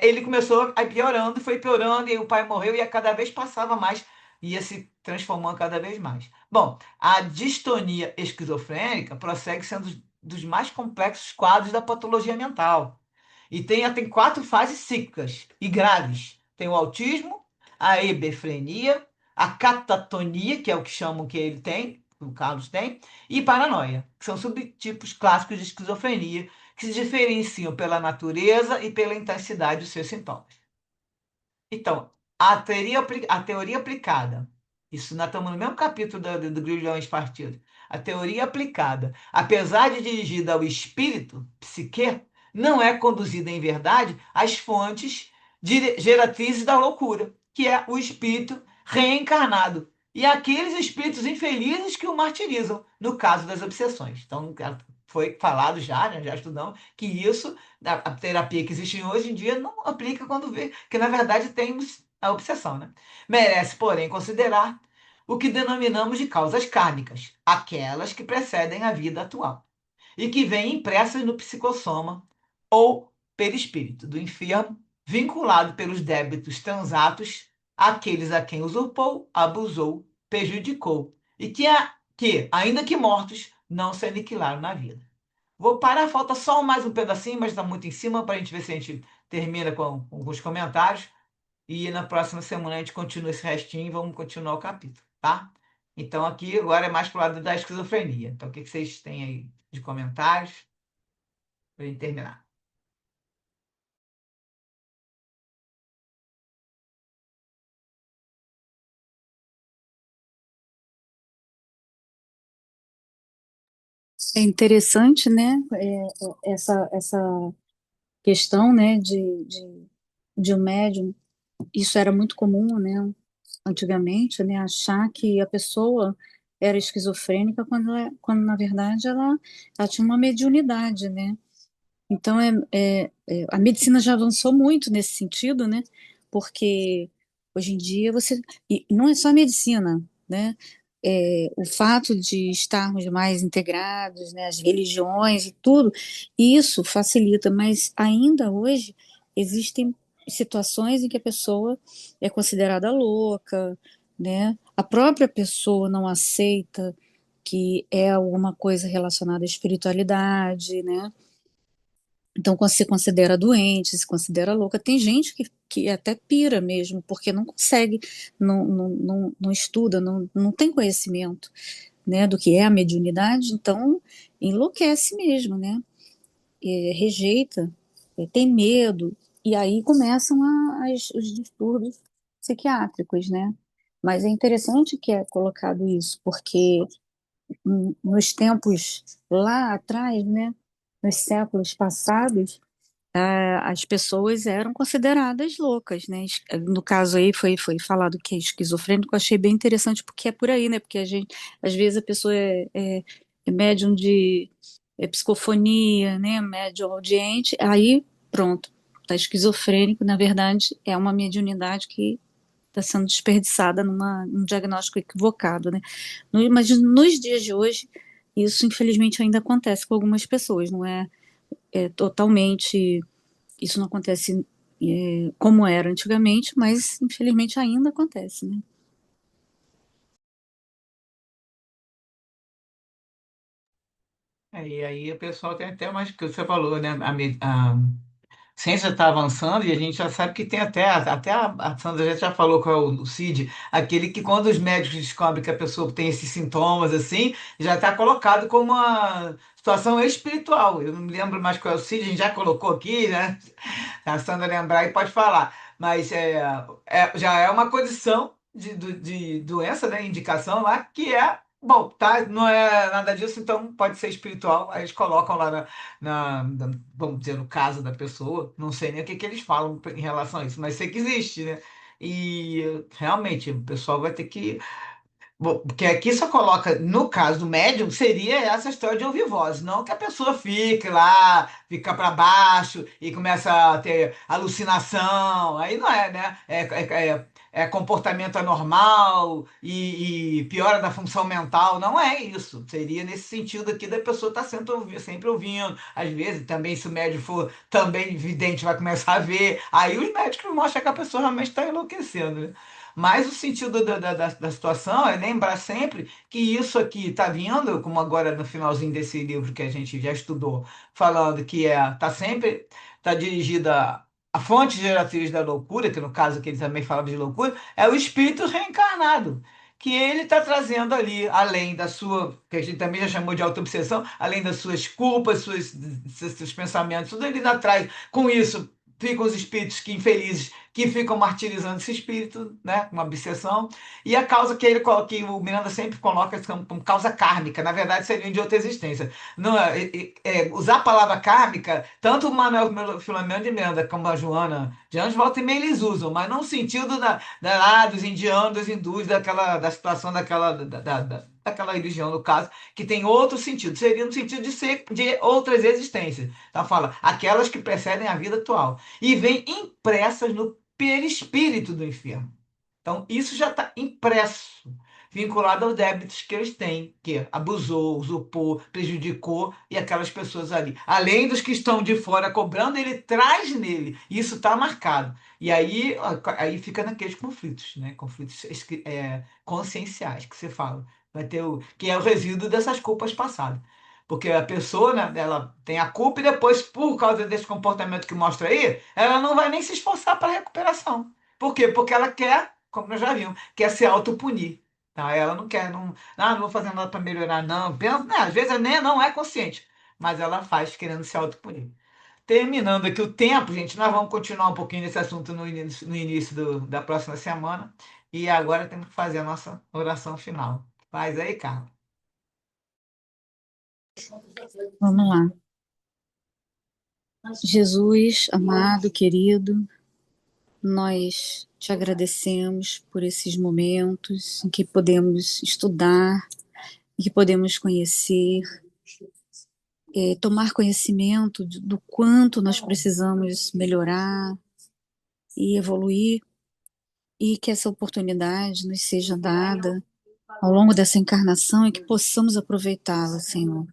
Ele começou a ir piorando, foi piorando, e aí o pai morreu e a cada vez passava mais, ia se transformando cada vez mais. Bom, a distonia esquizofrênica prossegue sendo dos mais complexos quadros da patologia mental. E tem 4 fases cíclicas e graves. Tem o autismo, a hebefrenia, a catatonia, que é o que chamam que ele tem, que o Carlos tem, e paranoia, que são subtipos clássicos de esquizofrenia, que se diferenciam pela natureza e pela intensidade dos seus sintomas. Então, a teoria aplicada, isso nós estamos no mesmo capítulo do Grilhões Partidos. A teoria aplicada, apesar de dirigida ao espírito, psique, não é conduzida em verdade às fontes geratrizes da loucura, que é o espírito reencarnado. E aqueles espíritos infelizes que o martirizam, no caso das obsessões. Então, foi falado já, né, já estudamos, que isso a terapia que existe hoje em dia não aplica quando vê que, na verdade, temos a obsessão, né? Merece, porém, considerar o que denominamos de causas kármicas, aquelas que precedem a vida atual e que vêm impressas no psicossoma ou perispírito do enfermo, vinculado pelos débitos transatos àqueles a quem usurpou, abusou, prejudicou e que, ainda que mortos, não se aniquilaram na vida. Vou parar, falta só mais um pedacinho, mas está muito em cima para a gente ver se a gente termina com alguns comentários. E na próxima semana a gente continua esse restinho e vamos continuar o capítulo, tá? Então aqui agora é mais pro lado da esquizofrenia. Então o que vocês têm aí de comentários para a gente terminar? É interessante, né, essa questão, né, de um médium. Isso era muito comum, né, antigamente, né, achar que a pessoa era esquizofrênica quando na verdade ela tinha uma mediunidade, né? Então a medicina já avançou muito nesse sentido, né? Porque hoje em dia e não é só a medicina, né? O fato de estarmos mais integrados, né, as religiões e tudo, isso facilita, mas ainda hoje existem situações em que a pessoa é considerada louca, né? A própria pessoa não aceita que é alguma coisa relacionada à espiritualidade, né? Então, quando se considera doente, se considera louca, tem gente que até pira mesmo, porque não consegue, não estuda, não tem conhecimento, né, do que é a mediunidade, então enlouquece mesmo, né, rejeita, tem medo, e aí começam os distúrbios psiquiátricos, né. Mas é interessante que é colocado isso, porque nos tempos lá atrás, né, nos séculos passados, as pessoas eram consideradas loucas, né? No caso aí foi falado que é esquizofrênico, eu achei bem interessante porque é por aí, né? Porque às vezes a pessoa é médium psicofonia, né, médium audiente, aí pronto, está esquizofrênico, na verdade é uma mediunidade que está sendo desperdiçada num diagnóstico equivocado, né? Mas nos dias de hoje, isso infelizmente ainda acontece com algumas pessoas, não é totalmente, isso não acontece como era antigamente, mas infelizmente ainda acontece, né? E aí o pessoal tem até mais que você falou, né? A ciência está avançando e a gente já sabe que tem até a Sandra já falou qual é o CID, aquele que quando os médicos descobrem que a pessoa tem esses sintomas assim, já está colocado como uma situação espiritual. Eu não me lembro mais qual é o CID, a gente já colocou aqui, né? A Sandra lembrar e pode falar. Mas já é uma condição de doença, né? Indicação lá, que bom, tá? Não é nada disso, então pode ser espiritual. Aí eles colocam lá vamos dizer, no caso da pessoa, não sei nem o que que eles falam em relação a isso, mas sei que existe, né? E realmente o pessoal vai ter que. Bom, porque aqui só coloca, no caso do médium, seria essa história de ouvir voz, não que a pessoa fique lá, fica para baixo e começa a ter alucinação, aí não é, né? É comportamento anormal e piora da função mental, não é isso. Seria nesse sentido aqui da pessoa estar sempre ouvindo, às vezes também se o médium for também vidente vai começar a ver, aí os médicos mostram que a pessoa realmente está enlouquecendo, né? Mas o sentido da situação é lembrar sempre que isso aqui está vindo, como agora no finalzinho desse livro que a gente já estudou, falando que está sempre está dirigida a fonte geratriz da loucura, que no caso que ele também falava de loucura, é o espírito reencarnado. Que ele está trazendo ali, além da sua, que a gente também já chamou de auto-obsessão, além das suas culpas, seus pensamentos, tudo ele ainda traz. Com isso, ficam os espíritos que infelizes que ficam martirizando esse espírito, né, uma obsessão, e a causa que o Miranda sempre coloca como causa kármica, na verdade seria de outra existência. Não, usar a palavra kármica, tanto o Manuel Filomeno de Miranda como a Joana de Anjos, volta e meia eles usam, mas não no sentido dos indianos, dos hindus, da situação daquela religião, no caso, que tem outro sentido, seria no sentido de ser de outras existências. Então fala, aquelas que precedem a vida atual. E vem impressas no perispírito do enfermo. Então, isso já está impresso, vinculado aos débitos que eles têm, que abusou, usurpou, prejudicou e aquelas pessoas ali. Além dos que estão de fora cobrando, ele traz nele. Isso está marcado. E aí fica naqueles conflitos, né? Conflitos conscienciais que você fala. Vai ter que é o resíduo dessas culpas passadas. Porque a pessoa, né, ela tem a culpa e depois, por causa desse comportamento que mostra aí, ela não vai nem se esforçar para a recuperação. Por quê? Porque ela quer, como nós já vimos, quer se autopunir. Tá? Ela não quer, não vou fazer nada para melhorar, não. Pensa, né, às vezes nem não é consciente, mas ela faz querendo se autopunir. Terminando aqui o tempo, gente, nós vamos continuar um pouquinho nesse assunto no início da próxima semana. E agora temos que fazer a nossa oração final. Faz aí, Carla. Vamos lá. Jesus, amado, querido, nós te agradecemos por esses momentos em que podemos estudar, em que podemos conhecer, tomar conhecimento do quanto nós precisamos melhorar e evoluir, e que essa oportunidade nos seja dada ao longo dessa encarnação e que possamos aproveitá-la, Senhor.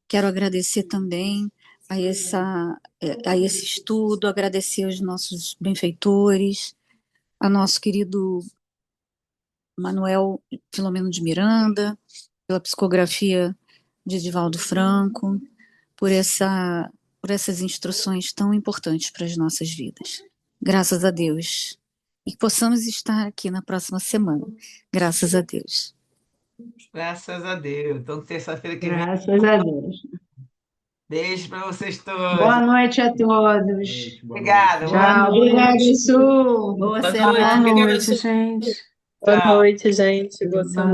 Quero agradecer também a esse estudo, agradecer aos nossos benfeitores, a nosso querido Manuel Filomeno de Miranda, pela psicografia de Divaldo Franco, por essas instruções tão importantes para as nossas vidas. Graças a Deus. E que possamos estar aqui na próxima semana. Graças a Deus. Graças a Deus. Então, terça-feira que vem. Graças a Deus. Beijo para vocês Boa todos. noite a todos. Obrigada. Tchau. Obrigada, Su. Boa Boa semana. Boa noite, noite, obrigada. gente. Boa Tchau. noite, gente. Boa semana.